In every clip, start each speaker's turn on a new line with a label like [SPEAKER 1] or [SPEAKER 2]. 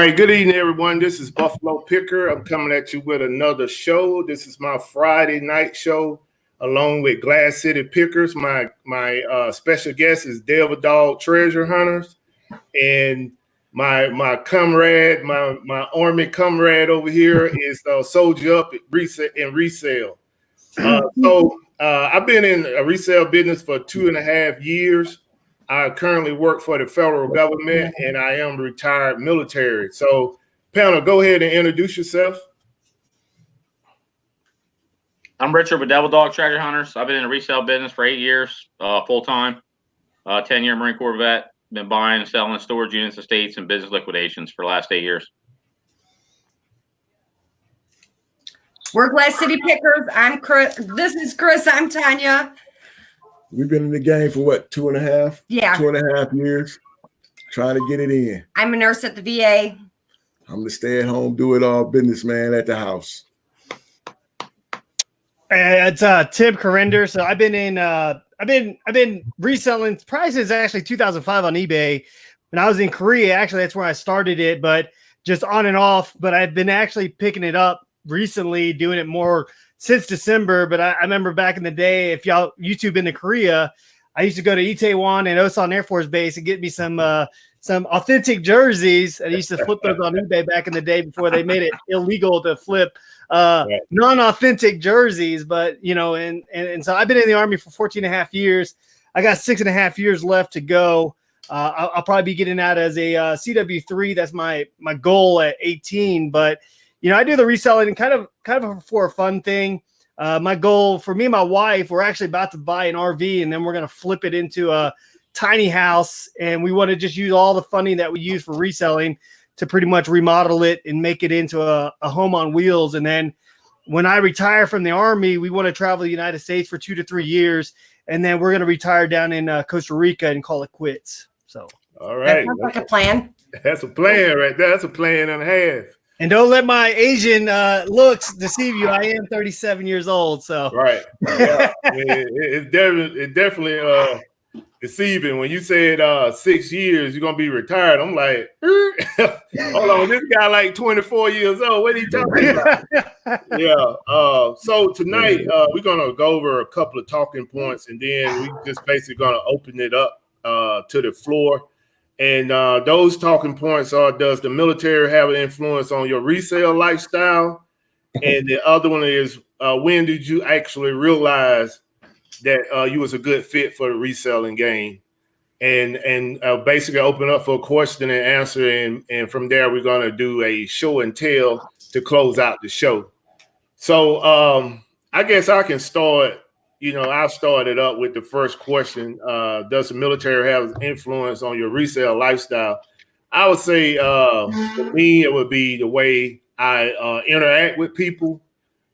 [SPEAKER 1] right, good evening, everyone. This is Buffalo Picker. I'm coming at you with another show. This is my Friday night show, along with Glass City Pickers. My special guest is Devil Dog Treasure Hunters, and my comrade, my army comrade over here is Soldier Up and Resell. I've been in a resale business for 2.5 years. I currently work for the federal government, and I am retired military. So, panel, go ahead and introduce yourself.
[SPEAKER 2] I'm Richard with Devil Dog Treasure Hunters. I've been in the resale business for 8 years, full-time, 10-year Marine Corps vet. Been buying and selling storage units, estates, and business liquidations for the last 8 years.
[SPEAKER 3] We're Glass City Pickers. I'm Chris. This is Chris. I'm Tanya.
[SPEAKER 4] We've been in the game for what, 2.5?
[SPEAKER 3] Yeah.
[SPEAKER 4] 2.5 years, trying to get it in.
[SPEAKER 3] I'm a nurse at the VA.
[SPEAKER 4] I'm the stay-at-home, do-it-all businessman at the house.
[SPEAKER 5] It's Tim Corrender. So I've been reselling prices actually 2005 on eBay. When I was in Korea, actually that's where I started it, but just on and off. But I've been actually picking it up recently, doing it more since December. But I remember back in the day, if y'all YouTube into Korea, I used to go to Itaewon and Osan Air Force Base and get me some authentic jerseys. I used to flip those on eBay back in the day before they made it illegal to flip non-authentic jerseys. But you know, and so I've been in the Army for 14.5 years. I got 6.5 years left to go. I'll probably be getting out as a CW3. That's my goal at 18. But you know, I do the reselling kind of for a fun thing. My goal for me and my wife, we're actually about to buy an RV, and then we're going to flip it into a tiny house. And we want to just use all the funding that we use for reselling to pretty much remodel it and make it into a home on wheels. And then when I retire from the Army, we want to travel the United States for 2 to 3 years. And then we're going to retire down in Costa Rica and call it quits. So,
[SPEAKER 1] all right.
[SPEAKER 3] That sounds like a plan.
[SPEAKER 1] That's a plan right there. That's a plan and a half.
[SPEAKER 5] And don't let my Asian looks deceive you. I am 37 years old, so
[SPEAKER 1] right. Yeah. It's definitely deceiving. When you said 6 years, you're gonna be retired. I'm like, hold on, this guy like 24 years old. What are you talking about? Yeah. So tonight we're gonna go over a couple of talking points, and then we just basically gonna open it up to the floor. And those talking points are: does the military have an influence on your resale lifestyle? And the other one is, when did you actually realize that you was a good fit for the reselling game? And basically open up for a question and answer. And from there, we're going to do a show and tell to close out the show. So I guess I can start. You know, I'll start it up with the first question. Does the military have influence on your resale lifestyle? I would say for me, it would be the way I interact with people.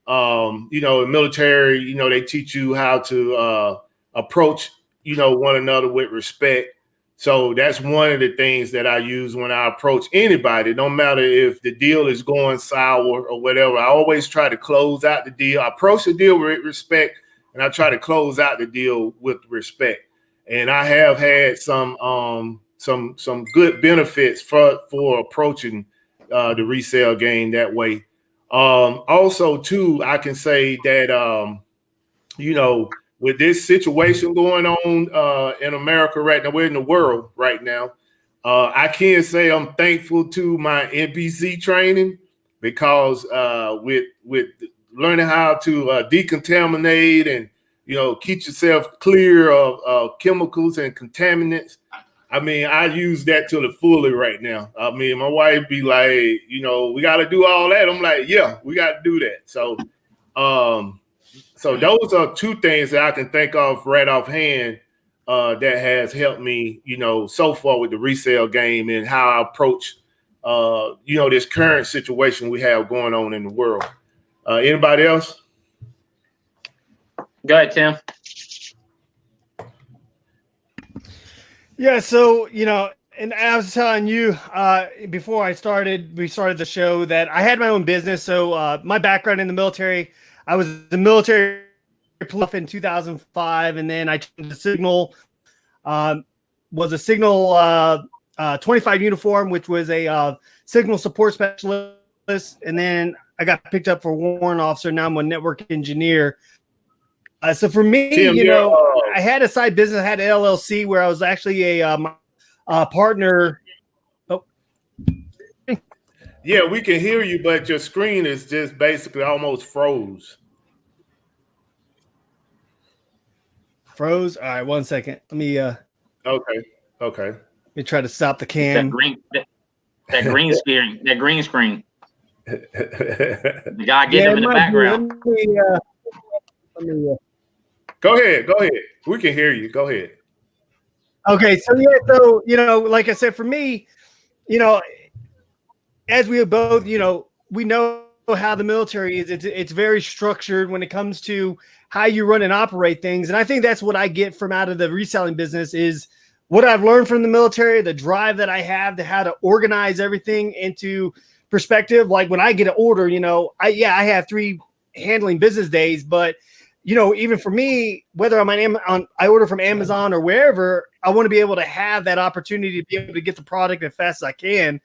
[SPEAKER 1] You know, in military, you know, they teach you how to approach, you know, one another with respect. So that's one of the things that I use when I approach anybody. No matter if the deal is going sour or whatever, I always try to close out the deal. I approach the deal with respect, and I try to close out the deal with respect. And I have had some good benefits for approaching the resale game that way. Also, too, I can say that you know, with this situation going on in America right now, we're in the world right now. I can say I'm thankful to my NPC training, because with learning how to decontaminate and, you know, keep yourself clear of chemicals and contaminants. I mean, I use that to the fully right now. I mean, my wife be like, you know, we got to do all that. I'm like, yeah, we got to do that. So, so those are two things that I can think of right offhand that has helped me, you know, so far with the resale game and how I approach, you know, this current situation we have going on in the world. Anybody else?
[SPEAKER 2] Go ahead, Tim.
[SPEAKER 5] Yeah, so, you know, and I was telling you before we started the show that I had my own business. So my background in the military, I was the military in 2005, and then I changed the signal, was a signal 25 uniform, which was a signal support specialist, and then I got picked up for warrant officer. Now I'm a network engineer. So for me,
[SPEAKER 1] Tim,
[SPEAKER 5] I had a side business. I had an LLC where I was actually a partner. Oh,
[SPEAKER 1] yeah, we can hear you, but your screen is just basically almost froze.
[SPEAKER 5] froze. All right, 1 second. Let me.
[SPEAKER 1] Okay.
[SPEAKER 5] Let me try to stop the cam.
[SPEAKER 2] That green screen. That green screen. The guy getting him in the background.
[SPEAKER 5] Let me
[SPEAKER 1] Go ahead. We can hear you. Go ahead.
[SPEAKER 5] Okay, so like I said, for me, as we both, we know how the military is. It's very structured when it comes to how you run and operate things, and I think that's what I get from out of the reselling business is what I've learned from the military, the drive that I have to how to organize everything into perspective. Like when I get an order, I have 3 handling business days, but even for me, whether I'm I order from Amazon or wherever, I want to be able to have that opportunity to be able to get the product as fast as I can.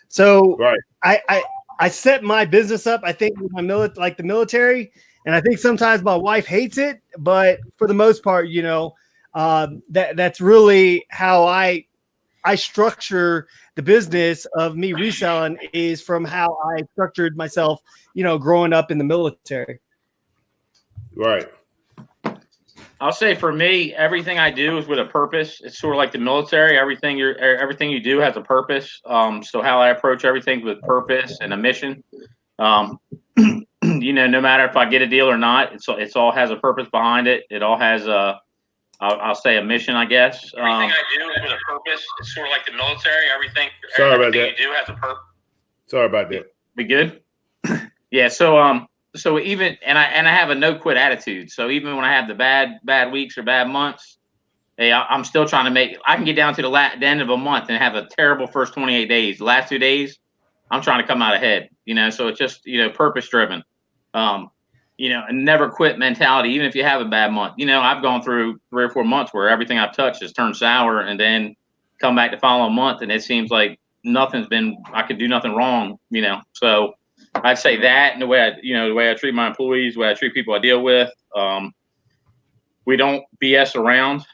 [SPEAKER 5] So
[SPEAKER 1] right.
[SPEAKER 5] I set my business up, I think, with my the military, and I think sometimes my wife hates it, but for the most part, that's really how I structure the business of me reselling is from how I structured myself, growing up in the military.
[SPEAKER 1] Right.
[SPEAKER 2] I'll say for me, everything I do is with a purpose. It's sort of like the military. Everything you do has a purpose. So how I approach everything with purpose and a mission. No matter if I get a deal or not, it's all has a purpose behind it. It all has I'll say a mission, I guess. Everything I do is with a purpose. It's sort of like the military. Everything you do has a purpose.
[SPEAKER 1] Sorry about that.
[SPEAKER 2] We good? Yeah. So even and I have a no quit attitude. So even when I have the bad weeks or bad months, hey, I'm still trying to make. I can get down to the end of a month and have a terrible first 28 days. The last 2 days, I'm trying to come out ahead. So it's just purpose driven. A never quit mentality. Even if you have a bad month, I've gone through 3 or 4 months where everything I've touched has turned sour, and then come back the following month, and it seems like I could do nothing wrong. So. I'd say that, and the way I treat my employees, the way I treat people I deal with. We don't BS around.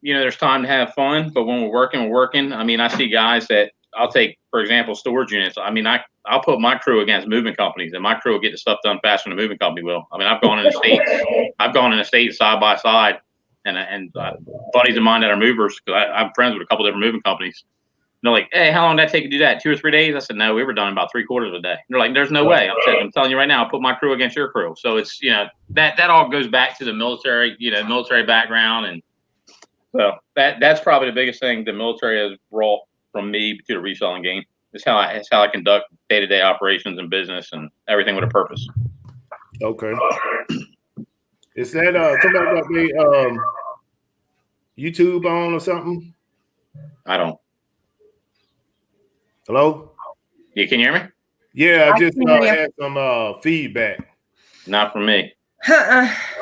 [SPEAKER 2] There's time to have fun, but when we're working. I mean, I see guys that I'll take, for example, storage units. I mean, I'll put my crew against moving companies, and my crew will get the stuff done faster than a moving company will. I mean, I've gone in the states side by side, and buddies of mine that are movers, because I'm friends with a couple different moving companies. They're like, hey, how long did that take to do that? 2 or 3 days? I said, no, we were done in about 3/4 of a day. They're like, there's no way. I'm telling you right now, I'll put my crew against your crew. So it's, that all goes back to the military, military background. And so that's probably the biggest thing the military has brought from me to the reselling game. It's how I conduct day-to-day operations and business and everything with a purpose.
[SPEAKER 1] Okay. Is that somebody got their YouTube on or something?
[SPEAKER 2] I don't.
[SPEAKER 1] Hello?
[SPEAKER 2] You can hear me?
[SPEAKER 1] Yeah, I just had some feedback.
[SPEAKER 2] Not from me.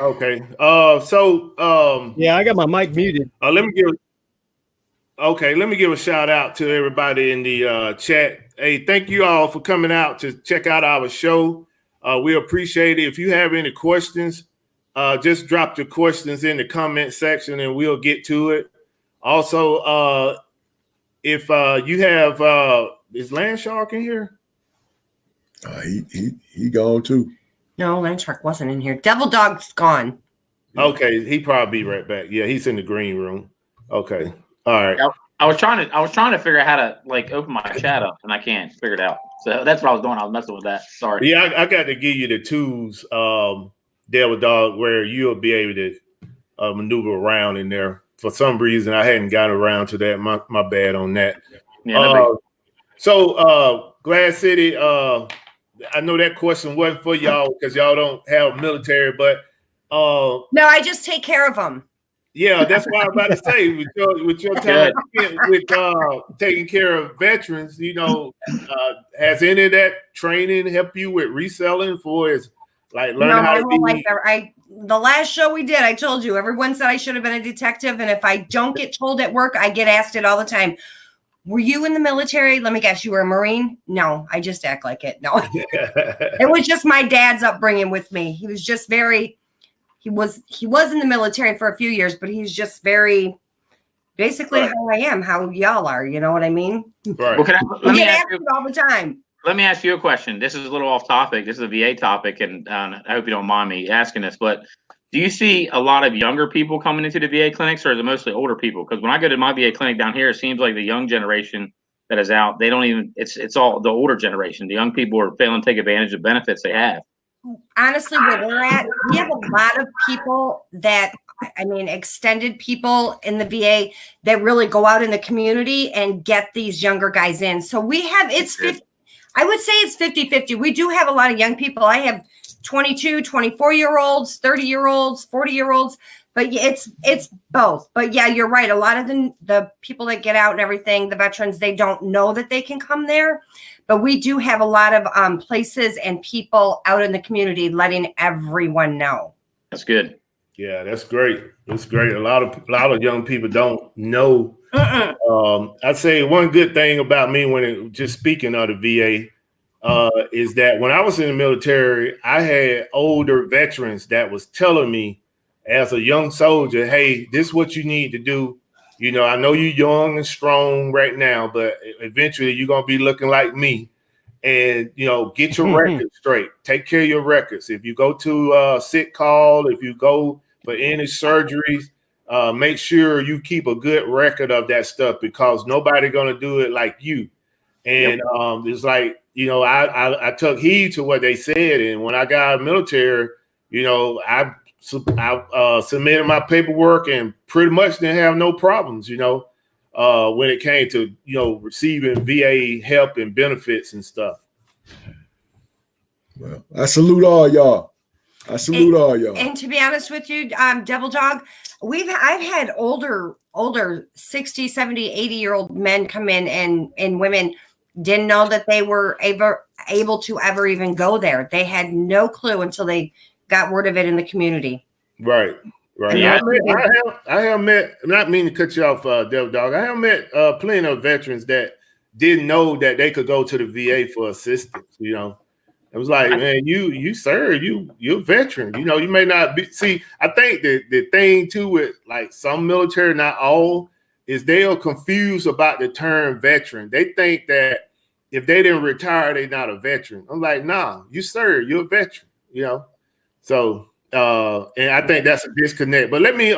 [SPEAKER 1] Okay.
[SPEAKER 5] Yeah, I got my mic muted.
[SPEAKER 1] Let me give a shout out to everybody in the chat. Hey, thank you all for coming out to check out our show. We appreciate it. If you have any questions, just drop your questions in the comment section and we'll get to it. Also, if you have is Landshark in here?
[SPEAKER 4] He gone too.
[SPEAKER 3] No, Landshark wasn't in here. Devil Dog's gone.
[SPEAKER 1] Okay, he probably be right back. Yeah, he's in the green room. Okay, all right.
[SPEAKER 2] I was trying to figure out how to open my chat up, and I can't figure it out. So that's what I was doing. I was messing with that. Sorry.
[SPEAKER 1] Yeah, I got to give you the tools, Devil Dog, where you'll be able to maneuver around in there. For some reason, I hadn't gotten around to that. My bad on that.
[SPEAKER 2] Yeah,
[SPEAKER 1] so Glass City, I know that question wasn't for y'all because y'all don't have military, but
[SPEAKER 3] no, I just take care of them.
[SPEAKER 1] Yeah, that's what I was about to say. With your time with taking care of veterans, has any of that training helped you with reselling learning how to be?
[SPEAKER 3] The last show we did, I told you, everyone said I should have been a detective, and if I don't get told at work, I get asked it all the time. were you in the military? Let me guess, you were a Marine? No, I just act like it. No, it was just my dad's upbringing with me. He was just very, he was in the military for a few years, but he's just very, basically how I am, how y'all are. You know what I mean?
[SPEAKER 1] Right.
[SPEAKER 2] Well, let me ask you
[SPEAKER 3] all the time.
[SPEAKER 2] Let me ask you a question. This is a little off topic. This is a VA topic, and I hope you don't mind me asking this, but do you see a lot of younger people coming into the VA clinics, or is it mostly older people? Because when I go to my VA clinic down here, it seems like the young generation that is out, they don't even, it's all the older generation. The young people are failing to take advantage of benefits they have.
[SPEAKER 3] Honestly, where we're at, we have a lot of people that, I mean, extended people in the VA that really go out in the community and get these younger guys in. So we have, I would say it's 50-50. We do have a lot of young people. I have 22, 24-year-olds, 30-year-olds, 40-year-olds, but it's both. But yeah, you're right. A lot of the people that get out and everything, the veterans, they don't know that they can come there. But we do have a lot of places and people out in the community letting everyone know.
[SPEAKER 2] That's good.
[SPEAKER 1] Yeah, that's great. That's great. A lot of young people don't know. I'd say one good thing about me just speaking of the VA is that when I was in the military, I had older veterans that was telling me as a young soldier, hey, this is what you need to do. You know, I know you're young and strong right now, but eventually you're going to be looking like me. And, you know, get your records straight. Take care of your records. If you go to sick call, if you go for any surgeries, make sure you keep a good record of that stuff, because nobody going to do it like you. And it's like, you know, I took heed to what they said. And when I got out of the military, you know, I submitted my paperwork and pretty much didn't have no problems, you know, when it came to, you know, receiving VA help and benefits and stuff.
[SPEAKER 4] Well, I salute all y'all.
[SPEAKER 3] And to be honest with you, Devil Dog, I've had older 60, 70, 80-year-old men come in and women didn't know that they were able to ever even go there. They had no clue until they got word of it in the community.
[SPEAKER 1] Right.
[SPEAKER 2] Yeah.
[SPEAKER 1] I have met, not meaning to cut you off, Devil Dog. I have met plenty of veterans that didn't know that they could go to the VA for assistance. You know, it was like, man, you're a veteran. You know, you may not be. See, I think the thing too with like some military, not all, is they are confused about the term veteran. They think that if they didn't retire, they're not a veteran. I'm like, nah, you serve, you're a veteran. You know, so. And I think that's a disconnect. But let me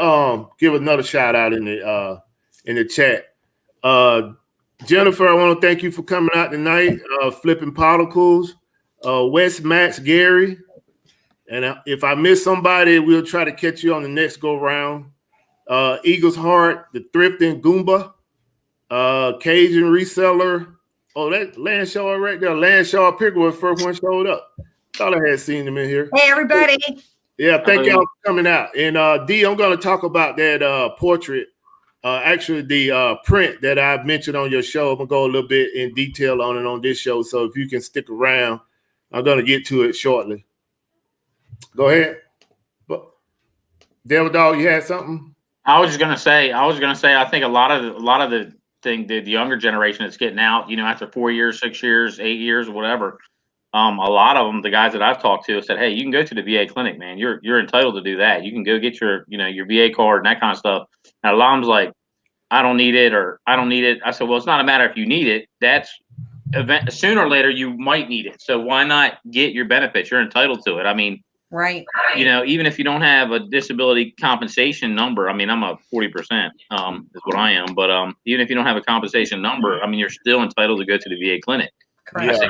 [SPEAKER 1] give another shout out in the chat. Jennifer, I want to thank you for coming out tonight. Flipping Particles, Wes, Max, Gary, and if I miss somebody, we'll try to catch you on the next go round. Eagle's Heart, the Thrifting Goomba, Cajun Reseller. Oh, that Lanshaw right there. Lanshaw Pickle was the first one showed up. Thought I had seen him in here.
[SPEAKER 3] Hey, everybody.
[SPEAKER 1] Yeah, thank y'all for coming out. And D, I'm going to talk about that portrait, actually the print that I mentioned on your show. I'm going to go a little bit in detail on it on this show. So if you can stick around, I'm going to get to it shortly. Go ahead. Devil Dog, you had something?
[SPEAKER 2] I was going to say, I think a lot of the younger generation that's getting out, you know, after 4 years, 6 years, 8 years, whatever. A lot of them, the guys that I've talked to, said, "Hey, you can go to the VA clinic, man. You're entitled to do that. You can go get your VA card and that kind of stuff." And a lot of them's like, "I don't need it," or "I don't need it." I said, "Well, it's not a matter if you need it. That's sooner or later you might need it. So why not get your benefits? You're entitled to it. I mean,
[SPEAKER 3] right?
[SPEAKER 2] You know, even if you don't have a disability compensation number, I mean, I'm a 40%, is what I am. But even if you don't have a compensation number, I mean, you're still entitled to go to the VA clinic."
[SPEAKER 3] Correct.
[SPEAKER 2] I said,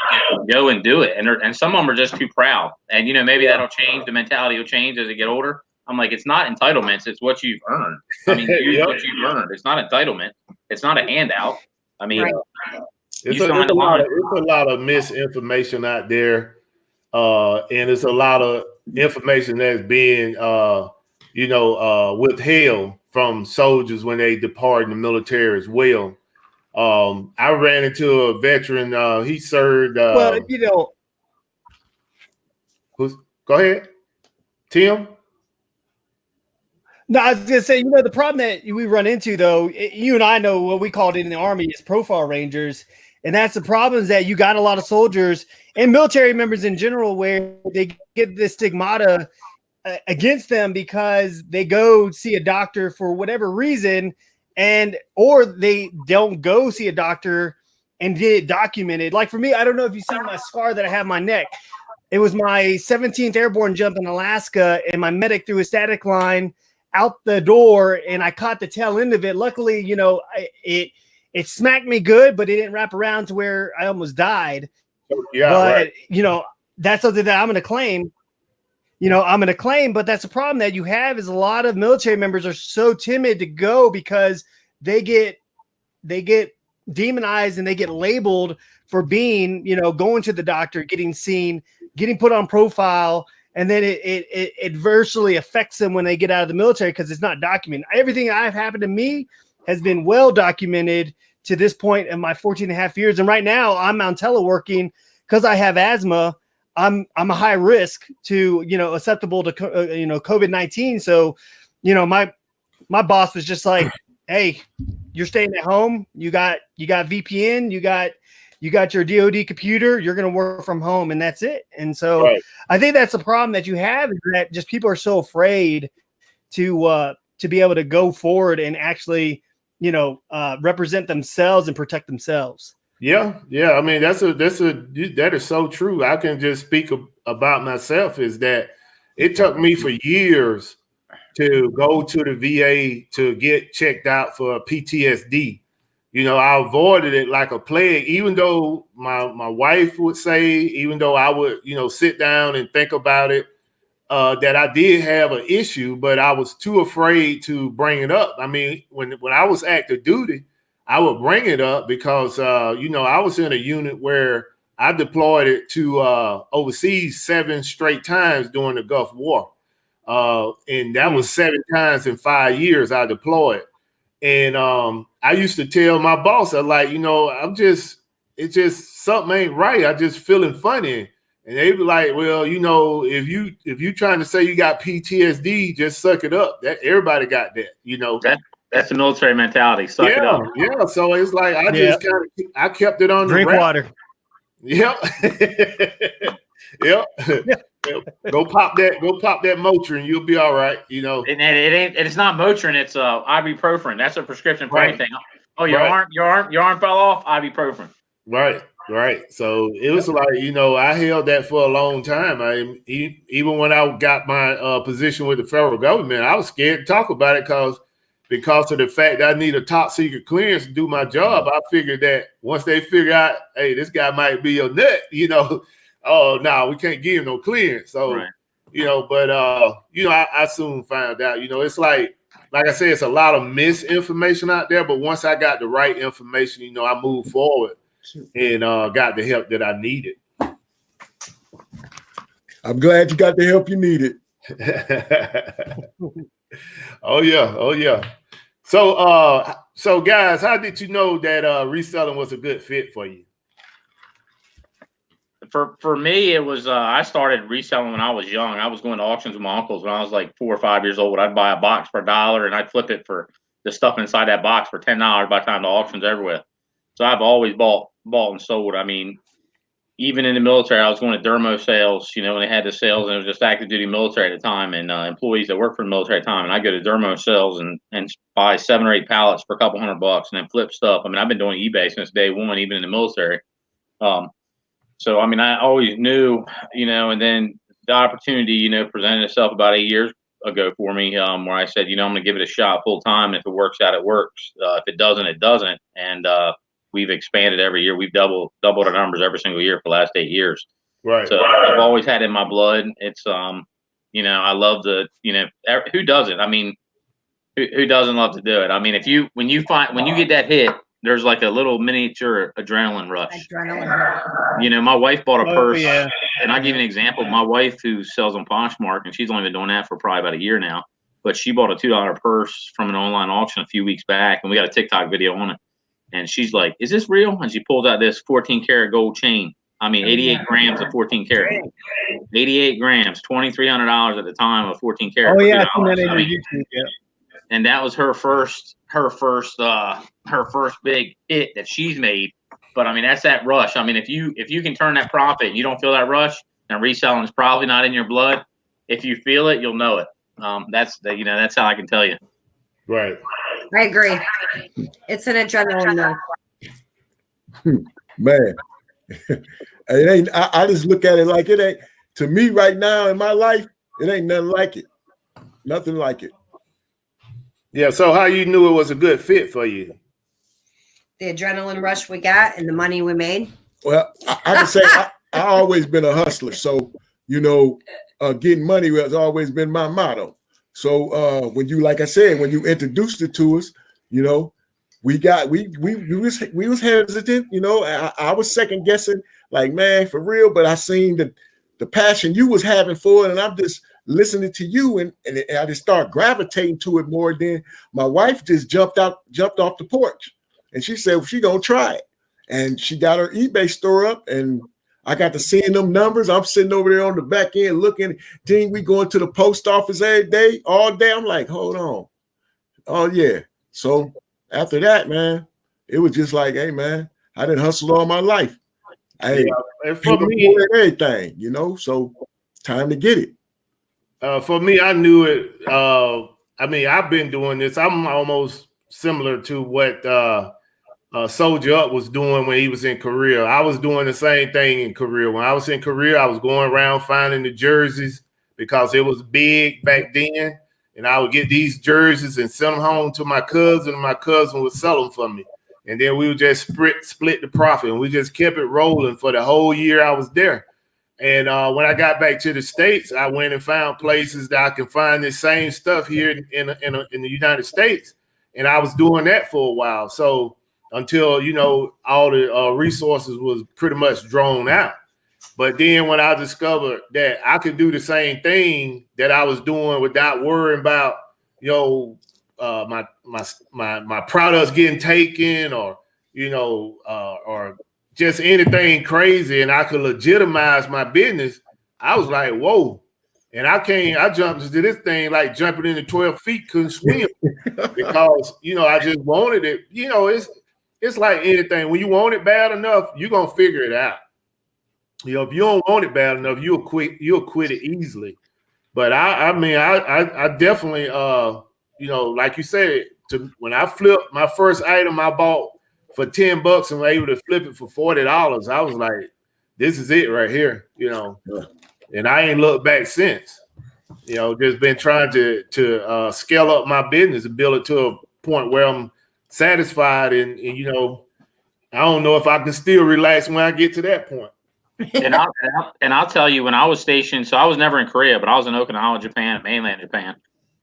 [SPEAKER 2] go and do it. And some of them are just too proud. And, you know, maybe that'll change. The mentality will change as they get older. I'm like, it's not entitlements. It's what you've earned. I mean, use what you've earned. It's not entitlement. It's not a handout. I mean,
[SPEAKER 1] it's a lot of misinformation out there. And it's a lot of information that's being, withheld from soldiers when they depart in the military as well. I ran into a veteran. He served.
[SPEAKER 5] Well, you know.
[SPEAKER 1] Go ahead, Tim.
[SPEAKER 5] No, I was gonna say, the problem that we run into, though, you and I know what we called it in the Army is profile rangers, and that's the problem is that you got a lot of soldiers and military members in general where they get this stigmata against them because they go see a doctor for whatever reason, or they don't go see a doctor and get it documented. Like for me, I don't know if you've seen my scar that I have on my neck. It was my 17th Airborne jump in Alaska, and my medic threw a static line out the door, and I caught the tail end of it. Luckily, it smacked me good, but it didn't wrap around to where I almost died.
[SPEAKER 1] Yeah,
[SPEAKER 5] but
[SPEAKER 1] right.
[SPEAKER 5] That's something that I'm going to claim. But that's the problem that you have is a lot of military members are so timid to go because they get demonized and they get labeled for being, going to the doctor, getting seen, getting put on profile. And then it adversely affects them when they get out of the military because it's not documented. Everything I've happened to me has been well documented to this point in my 14 and a half years. And right now I'm on teleworking because I have asthma. I'm a high risk to, susceptible to, COVID-19. So, my boss was just like, hey, you're staying at home. You got VPN, you got your DoD computer, you're going to work from home, and that's it. And so right. I think that's the problem that you have is that just people are so afraid to be able to go forward and actually, represent themselves and protect themselves.
[SPEAKER 1] Yeah. I mean, that is so true. I can just speak about myself is that it took me for years to go to the VA to get checked out for PTSD. I avoided it like a plague, even though my wife would say, even though I would, sit down and think about it, that I did have an issue, but I was too afraid to bring it up. I mean, when I was active duty, I would bring it up because, I was in a unit where I deployed it to overseas 7 straight times during the Gulf War. And that was 7 times in 5 years I deployed. And I used to tell my boss, I'm like, it's just something ain't right. I just feeling funny. And they be like, well, if you trying to say you got PTSD, just suck it up. That everybody got that,
[SPEAKER 2] That's the military mentality. Suck it up.
[SPEAKER 1] Yeah. So it's like I kept it on
[SPEAKER 5] drink
[SPEAKER 1] the
[SPEAKER 5] water.
[SPEAKER 1] Yep. Yep. Go pop that Motrin, you'll be all right.
[SPEAKER 2] And it's not Motrin, it's ibuprofen. That's a prescription for anything. Oh, your arm fell off, ibuprofen.
[SPEAKER 1] Right. So it was like, I held that for a long time. Even when I got my position with the federal government, I was scared to talk about it because of the fact that I need a top secret clearance to do my job. I figured that once they figure out, hey, this guy might be a nut, oh, no, we can't give him no clearance. So, right. I soon found out, it's like I said, it's a lot of misinformation out there. But once I got the right information, I moved forward and got the help that I needed.
[SPEAKER 4] I'm glad you got the help you needed.
[SPEAKER 1] Oh yeah. So guys, how did you know that reselling was a good fit for you?
[SPEAKER 2] For me, it was I started reselling when I was young. I was going to auctions with my uncles when I was like 4 or 5 years old. I'd buy a box for $1 and I'd flip it for the stuff inside that box for $10 by the time the auction's everywhere. So I've always bought and sold. I mean, even in the military, I was going to dermo sales, and they had the sales, and it was just active duty military at the time, and employees that work for the military at the time. And I go to dermo sales and buy 7 or 8 pallets for a couple $100 and then flip stuff. I mean, I've been doing eBay since day one, even in the military. So, I mean, I always knew, and then the opportunity, presented itself about 8 years ago for me, where I said, I'm going to give it a shot full time. And if it works out, it works. If it doesn't, it doesn't. And we've expanded every year. We've doubled our numbers every single year for the last 8 years.
[SPEAKER 1] Right.
[SPEAKER 2] So I've always had it in my blood. It's, I love who doesn't? I mean, who doesn't love to do it? I mean, when you get that hit, there's like a little miniature adrenaline rush. My wife bought a purse, and I'll give you an example. My wife, who sells on Poshmark, and she's only been doing that for probably about a year now, but she bought a $2 purse from an online auction a few weeks back, and we got a TikTok video on it. And she's like, "Is this real?" And she pulls out this 14 karat gold chain. I mean, 88 grams of 14 karat. 88 grams, $2,300 at the time of 14 karat.
[SPEAKER 5] Oh yeah,
[SPEAKER 2] I mean, and that was her first big hit that she's made. But I mean, that's that rush. I mean, if you can turn that profit, and you don't feel that rush, and reselling is probably not in your blood. If you feel it, you'll know it. That's how I can tell you.
[SPEAKER 1] Right.
[SPEAKER 3] I agree. It's an adrenaline rush.
[SPEAKER 4] Man, it ain't. I just look at it like it ain't. To me, right now in my life, it ain't nothing like it. Nothing like it.
[SPEAKER 1] Yeah. So how you knew it was a good fit for you?
[SPEAKER 3] The adrenaline rush we got and the money we made.
[SPEAKER 4] Well, I can say I always been a hustler. So, getting money has always been my motto. So when you, like I said, when you introduced it to us, we was hesitant, I was second guessing, like, man, for real. But I seen the passion you was having for it, and I'm just listening to you, and I just start gravitating to it more. Than my wife just jumped off the porch, and she said, well, she gonna try it, and she got her eBay store up, and I got to seeing them numbers. I'm sitting over there on the back end looking. Then we going to the post office all day. I'm like, hold on. Oh yeah. So after that, man, it was just like, hey man, I didn't hustle all my life. Hey,
[SPEAKER 1] and for me,
[SPEAKER 4] everything, so time to get it.
[SPEAKER 1] For me, I knew it. I've been doing this. I'm almost similar to what Soldier Up was doing when he was in Korea. I was doing the same thing in Korea. When I was in Korea, I was going around finding the jerseys because it was big back then. And I would get these jerseys and send them home to my cousin, and my cousin would sell them for me. And then we would just split the profit, and we just kept it rolling for the whole year I was there. And when I got back to the States, I went and found places that I can find this same stuff here in the United States. And I was doing that for a while. So until, all the resources was pretty much drawn out. But then when I discovered that I could do the same thing that I was doing without worrying about, my products getting taken or just anything crazy, and I could legitimize my business, I was like, whoa. And I jumped into this thing like jumping into 12 feet, couldn't swim because, I just wanted it. It's like anything. When you want it bad enough, you're going to figure it out. If you don't want it bad enough, you'll quit it easily. But I definitely, like you said, when I flipped my first item I bought for $10 and was able to flip it for $40, I was like, this is it right here, and I ain't looked back since. Just been trying to scale up my business and build it to a point where I'm satisfied, and I don't know if I can still relax when I get to that point.
[SPEAKER 2] And I'll tell you, when I was stationed, so I was never in Korea, but I was in Okinawa, Japan, mainland Japan.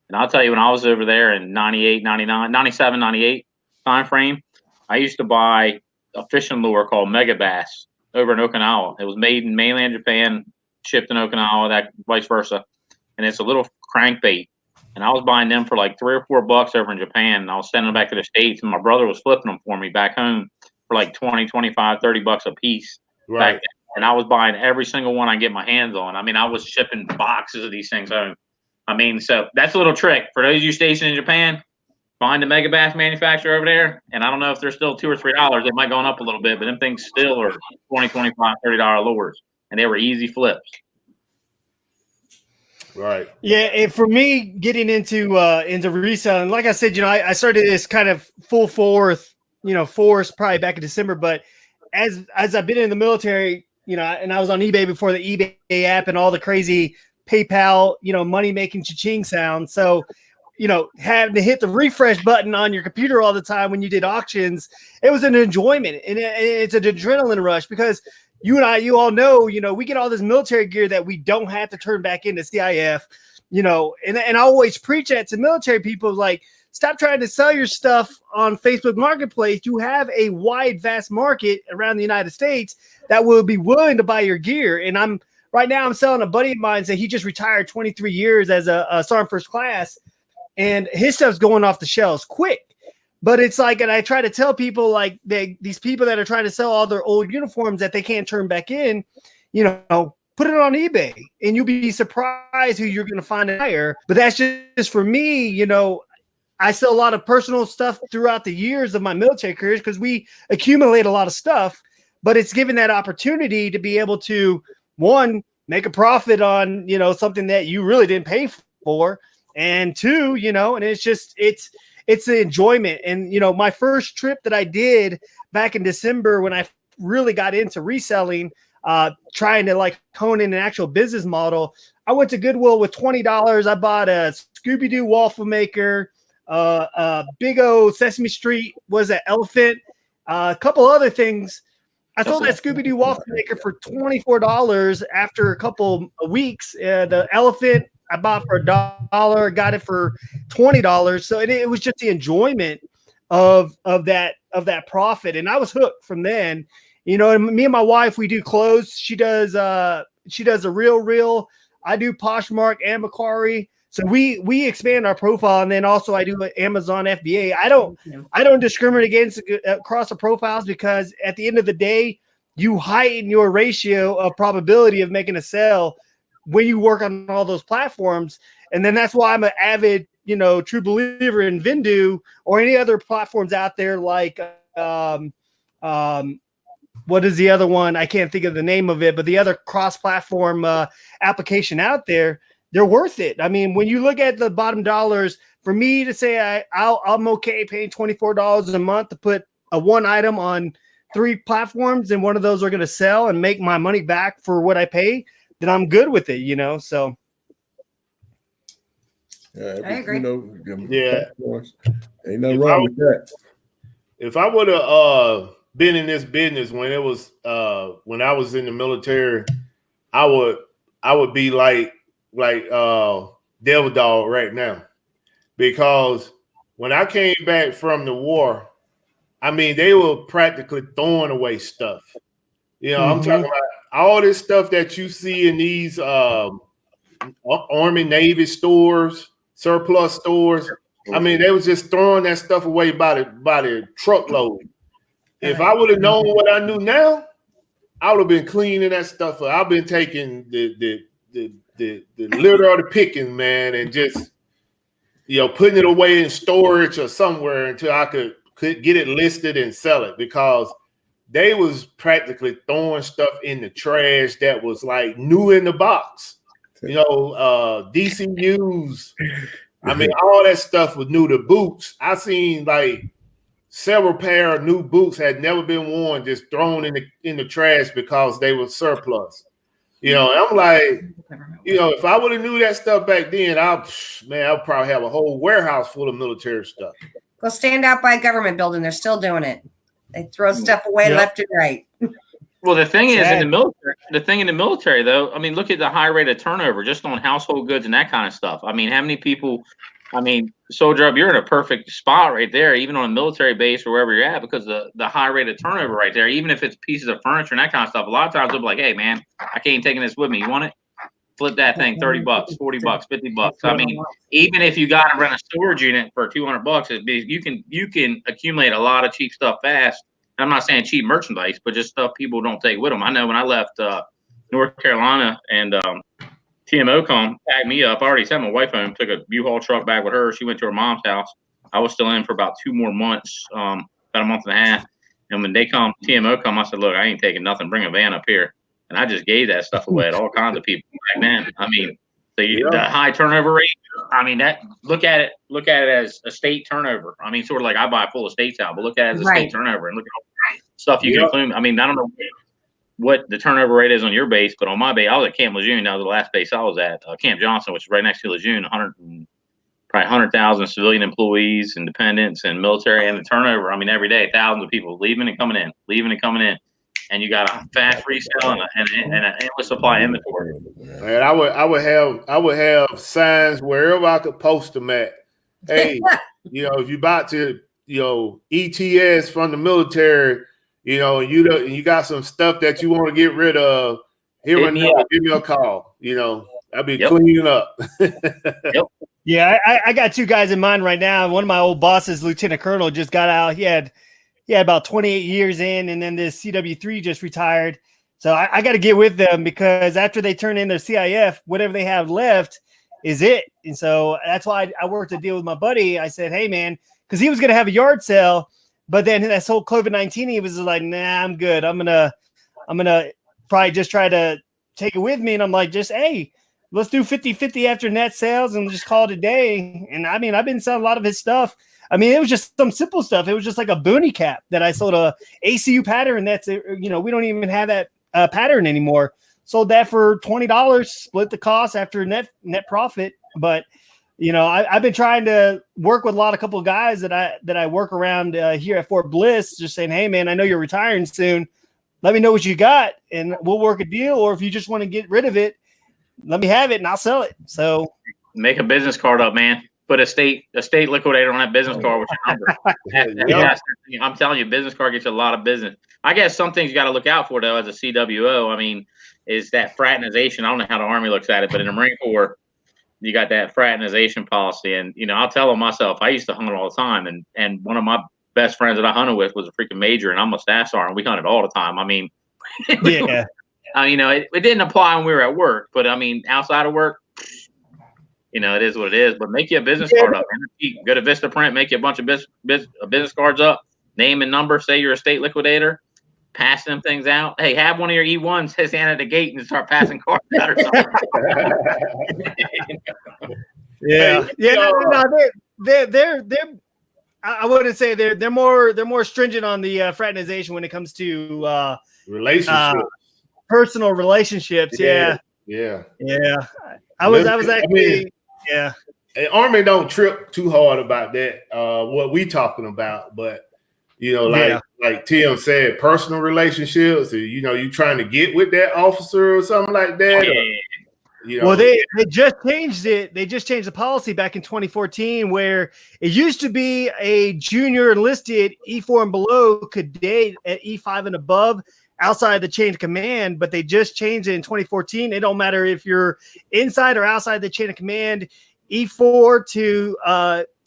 [SPEAKER 2] And I'll tell you, when I was over there in 98, 99, 97, 98 time frame, I used to buy a fishing lure called Mega Bass over in Okinawa. It was made in mainland Japan, shipped in Okinawa, that vice versa. And it's a little crankbait. And I was buying them for like $3 or $4 over in Japan. And I was sending them back to the States, and my brother was flipping them for me back home for like 20, 25, $30 a piece.
[SPEAKER 1] Right.
[SPEAKER 2] And I was buying every single one I get my hands on. I mean, I was shipping boxes of these things home. So that's a little trick for those of you stationed in Japan. Find a Mega Bass manufacturer over there, and I don't know if they're still $2 or $3. They might go up a little bit, but them things still are $20, $25, $30 lures, and they were easy flips.
[SPEAKER 1] Right.
[SPEAKER 5] Yeah, and for me, getting into reselling, like I said, I started this kind of full force probably back in December, but as I've been in the military, and I was on eBay before the eBay app and all the crazy PayPal, money making cha-ching sound. So, having to hit the refresh button on your computer all the time when you did auctions, it was an enjoyment, and it's an adrenaline rush because you all know, we get all this military gear that we don't have to turn back into CIF, and I always preach that to military people, like, stop trying to sell your stuff on Facebook Marketplace. You have a wide, vast market around the United States that will be willing to buy your gear. And right now I'm selling a buddy of mine that he just retired 23 years as a Sergeant First Class, and his stuff's going off the shelves quick. But it's like, and I try to tell people, like, these people that are trying to sell all their old uniforms that they can't turn back in, put it on eBay, and you'll be surprised who you're going to find a buyer. But that's just for me, I sell a lot of personal stuff throughout the years of my military careers because we accumulate a lot of stuff, but it's given that opportunity to be able to, one, make a profit on, something that you really didn't pay for. And two, and it's the enjoyment. And, my first trip that I did back in December when I really got into reselling, trying to like hone in an actual business model, I went to Goodwill with $20. I bought a Scooby-Doo waffle maker, big old Sesame Street was an elephant, a couple other things. I sold that Scooby-Doo waffle maker for $24 after a couple of weeks. The elephant I bought for $1, got it for $20. So it was just the enjoyment of that profit, and I was hooked from then. And me and my wife, we do clothes. She does a Real. I do Poshmark and Macquarie. So we expand our profile, and then also I do Amazon FBA. I don't discriminate across the profiles because at the end of the day, you heighten your ratio of probability of making a sale when you work on all those platforms. And then that's why I'm an avid, true believer in Vindu or any other platforms out there like what is the other one? I can't think of the name of it, but the other cross-platform application out there, they're worth it. I mean, when you look at the bottom dollars, for me to say I'm okay paying $24 a month to put a one item on 3 platforms and one of those are going to sell and make my money back for what I pay, then I'm good with it, so.
[SPEAKER 4] Yeah,
[SPEAKER 3] I agree.
[SPEAKER 1] Yeah.
[SPEAKER 4] Ain't nothing wrong with that.
[SPEAKER 1] If I would have been in this business when it was when I was in the military, I would be like Devil Dog right now, because when I came back from the war, I mean, they were practically throwing away stuff. I'm talking about all this stuff that you see in these Army Navy stores, surplus stores. I mean, they was just throwing that stuff away by the truckload. If I would have known what I knew now, I would have been cleaning that stuff up. I've been taking the litter of the picking, man, and just putting it away in storage or somewhere until I could get it listed and sell it, because they was practically throwing stuff in the trash that was like new in the box. DCUs. I mean, all that stuff was new. The boots, I seen like several pair of new boots had never been worn, just thrown in the trash because they were surplus. I'm like, if I would have knew that stuff back then, I'd probably have a whole warehouse full of military stuff.
[SPEAKER 3] Go stand out by a government building. They're still doing it. They throw stuff away left and right.
[SPEAKER 2] Well, the thing is in the military, though, I mean, look at the high rate of turnover just on household goods and that kind of stuff. I mean, how many people? I mean, Soldier Up, you're in a perfect spot right there, even on a military base or wherever you're at, because the high rate of turnover right there, even if it's pieces of furniture and that kind of stuff, a lot of times they'll be like, hey, man, I can't take this with me. You want it? Flip that thing, $30, $40, $50. I mean, even if you got to rent a storage unit for $200, you can accumulate a lot of cheap stuff fast. I'm not saying cheap merchandise, but just stuff people don't take with them. I know when I left North Carolina and TMOCom packed me up. I already sent my wife home, took a U-Haul truck back with her. She went to her mom's house. I was still in for about 2 more months, about a month and a half. And when they come, TMOCom, I said, look, I ain't taking nothing. Bring a van up here. And I just gave that stuff away at all kinds of people back then. I mean, the high turnover rate. I mean, look at it as a state turnover. I mean, sort of like I buy full estates out, but look at it as a state turnover and look at all the stuff you can include. I mean, I don't know what the turnover rate is on your base, but on my base, I was at Camp Lejeune. That was the last base I was at, Camp Johnson, which is right next to Lejeune. Probably 100,000 civilian employees and dependents and military, and the turnover. I mean, every day, thousands of people leaving and coming in. And you got a fast resale and an endless supply inventory.
[SPEAKER 1] Man, I would have signs wherever I could post them at. Hey, if you about to, ETS from the military, and you got some stuff that you want to get rid of, give me a call. I'll be cleaning up.
[SPEAKER 2] Yep.
[SPEAKER 5] Yeah, I got 2 guys in mind right now. One of my old bosses, Lieutenant Colonel, just got out. He had about 28 years in, and then this CW3 just retired. So I got to get with them, because after they turn in their CIF, whatever they have left, is it. And so that's why I worked a deal with my buddy. I said, hey man, because he was going to have a yard sale, but then this whole COVID-19, he was like, nah, I'm good. I'm gonna probably just try to take it with me. And I'm like, hey, let's do 50-50 after net sales and just call it a day. And I mean, I've been selling a lot of his stuff. I mean, it was just some simple stuff. It was just like a boonie cap that I sold a ACU pattern. That's, we don't even have that pattern anymore. Sold that for $20, split the cost after net profit. But, I've been trying to work with a couple of guys that I work around here at Fort Bliss, just saying, hey man, I know you're retiring soon. Let me know what you got and we'll work a deal. Or if you just want to get rid of it, let me have it and I'll sell it. So
[SPEAKER 2] make a business card up, man. Put a state liquidator on that business card with your number. Yes, I'm telling you, business card gets you a lot of business. I guess some things you got to look out for though as a CWO. I mean, is that fraternization. I don't know how the Army looks at it, but in the Marine Corps, you got that fraternization policy. And I'll tell them myself, I used to hunt all the time, and one of my best friends that I hunted with was a freaking major, and I'm a staff sergeant. We hunted all the time. I mean,
[SPEAKER 5] yeah.
[SPEAKER 2] It didn't apply when we were at work, but I mean, outside of work, it is what it is. But make you a business card up. Go to Vistaprint, make you a bunch of business cards up, name and number, say you're a state liquidator, pass them things out. Hey, have one of your E1s stand at the gate and start passing cards out or something.
[SPEAKER 5] Yeah. They're I wouldn't say they're more stringent on the fraternization when it comes to
[SPEAKER 1] relationships,
[SPEAKER 5] personal relationships. Yeah. I was actually yeah.
[SPEAKER 1] Army don't trip too hard about that. What we talking about, but like Tim said, personal relationships. You trying to get with that officer or something like that.
[SPEAKER 5] Well, they just changed it. They just changed the policy back in 2014, where it used to be a junior enlisted E4 and below could date at E5 and above outside the chain of command, but they just changed it in 2014. It don't matter if you're inside or outside the chain of command. E4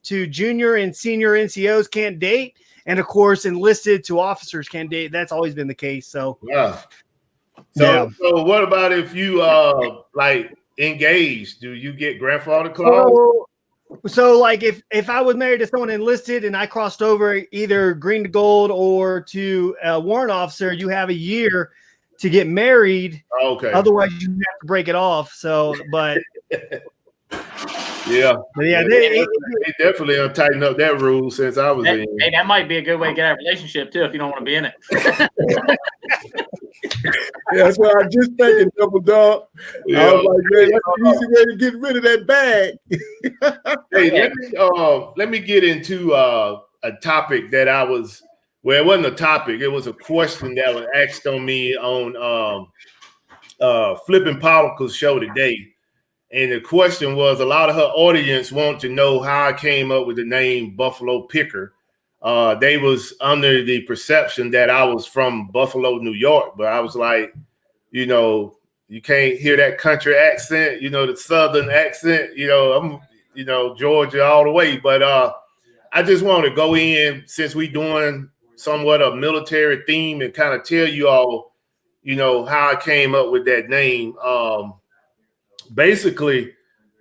[SPEAKER 5] to junior and senior NCOs can't date, and of course, enlisted to officers can't date. That's always been the case. So
[SPEAKER 1] yeah. So what about if you like engaged? Do you get grandfather clause?
[SPEAKER 5] So like if I was married to someone enlisted and I crossed over either green to gold or to a warrant officer, you have a year to get married.
[SPEAKER 1] Okay.
[SPEAKER 5] Otherwise, you have to break it off. So, but
[SPEAKER 1] yeah,
[SPEAKER 5] they
[SPEAKER 1] definitely tighten up that rule since I was in.
[SPEAKER 2] Hey, that might be a good way to get out of a relationship too if you don't want to be in it.
[SPEAKER 4] Yeah, that's what I was just thinking, Double Dog. Yeah. I was like, man, that's an easy way to get rid of that bag.
[SPEAKER 1] Hey, let me get into a topic that it wasn't a topic. It was a question that was asked on me on Flipping Particles show today. And the question was, a lot of her audience want to know how I came up with the name Buffalo Picker. They was under the perception that I was from Buffalo, New York, but I was like, you can't hear that country accent, the Southern accent, I'm, Georgia all the way. But I just want to go in, since we doing somewhat a military theme, and kind of tell you all, how I came up with that name. Basically,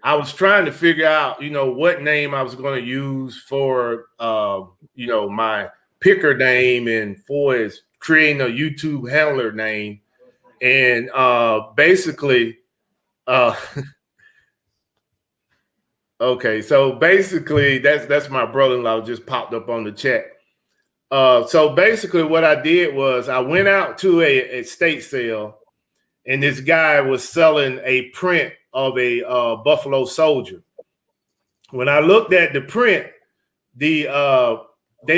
[SPEAKER 1] I was trying to figure out, what name I was going to use for, my picker name and for is creating a YouTube handler name. And basically, okay, so basically that's my brother-in-law just popped up on the chat. So basically what I did was I went out to a estate sale, and this guy was selling a print of a Buffalo Soldier. When I looked at the print, they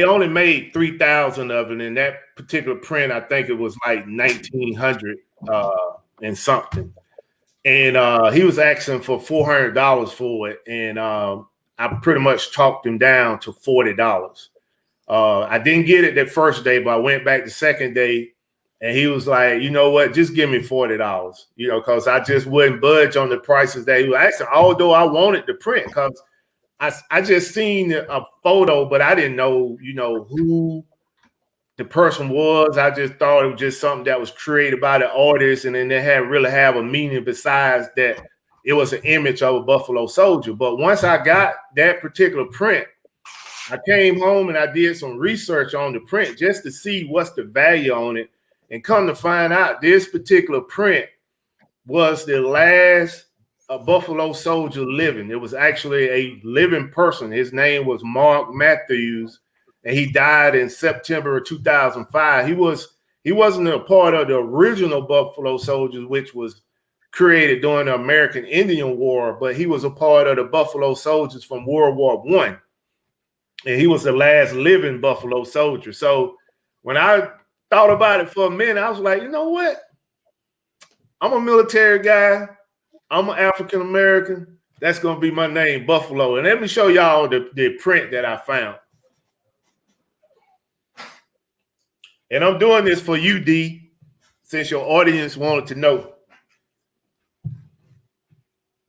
[SPEAKER 1] only made 3,000 of it. In that particular print, I think it was like 1,900 and something. And he was asking for $400 for it. And I pretty much talked him down to $40. I didn't get it that first day, but I went back the second day. And he was like, you know what, just give me $40, because I just wouldn't budge on the prices that he was asking, although I wanted the print, because I just seen a photo, but I didn't know, who the person was. I just thought it was just something that was created by the artist, and then they really have a meaning besides that it was an image of a Buffalo Soldier. But once I got that particular print, I came home and I did some research on the print just to see what's the value on it. And come to find out, this particular print was the last Buffalo Soldier living. It was actually a living person. His name was Mark Matthews, and he died in September of 2005. He wasn't a part of the original Buffalo Soldiers, which was created during the American Indian War, but he was a part of the Buffalo Soldiers from World War I. And he was the last living Buffalo Soldier. So when I thought about it for a minute, I was like, you know what? I'm a military guy. I'm an African American. That's going to be my name, Buffalo. And let me show y'all the print that I found. And I'm doing this for you, D, since your audience wanted to know.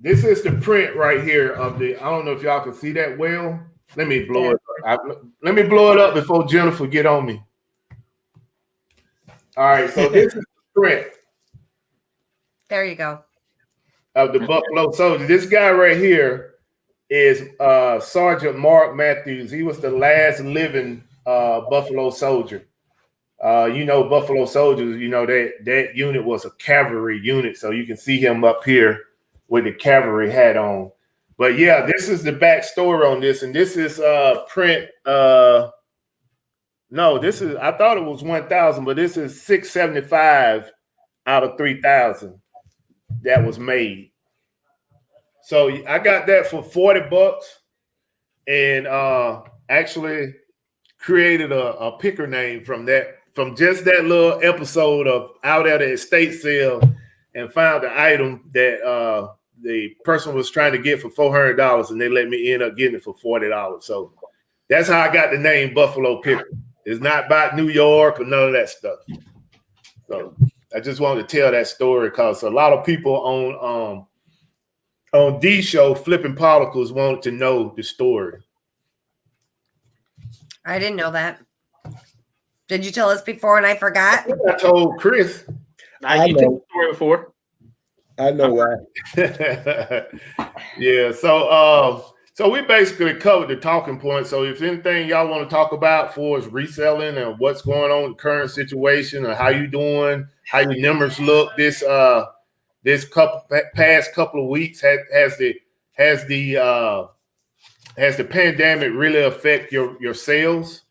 [SPEAKER 1] This is the print right here of the, I don't know if y'all can see that well. Let me blow it up. Let me blow it up before Jennifer get on me. All right, so this is the print.
[SPEAKER 3] There you go.
[SPEAKER 1] Of the Buffalo Soldier. This guy right here is Sergeant Mark Matthews. He was the last living Buffalo Soldier. You know, Buffalo Soldiers, you know, that unit was a cavalry unit. So you can see him up here with the cavalry hat on. But yeah, this is the backstory on this. And this is print. No, this is, I thought it was 1,000, but this is 675 out of 3,000 that was made. So I got that for $40 and actually created a picker name from that, from just that little episode of out at the estate sale, and found the item that the person was trying to get for $400, and they let me end up getting it for $40. So that's how I got the name Buffalo Picker. It's not about New York or none of that stuff. So I just wanted to tell that story because a lot of people on D show Flipping Particles wanted to know the story.
[SPEAKER 3] I didn't know that. Did you tell us before and I forgot?
[SPEAKER 1] I told Chris.
[SPEAKER 2] You told the story before.
[SPEAKER 4] I know why.
[SPEAKER 1] Yeah, so we basically covered the talking points. So if anything y'all want to talk about for us reselling and what's going on in the current situation, or how you doing, how your numbers look this past couple of weeks, has the pandemic really affect your sales?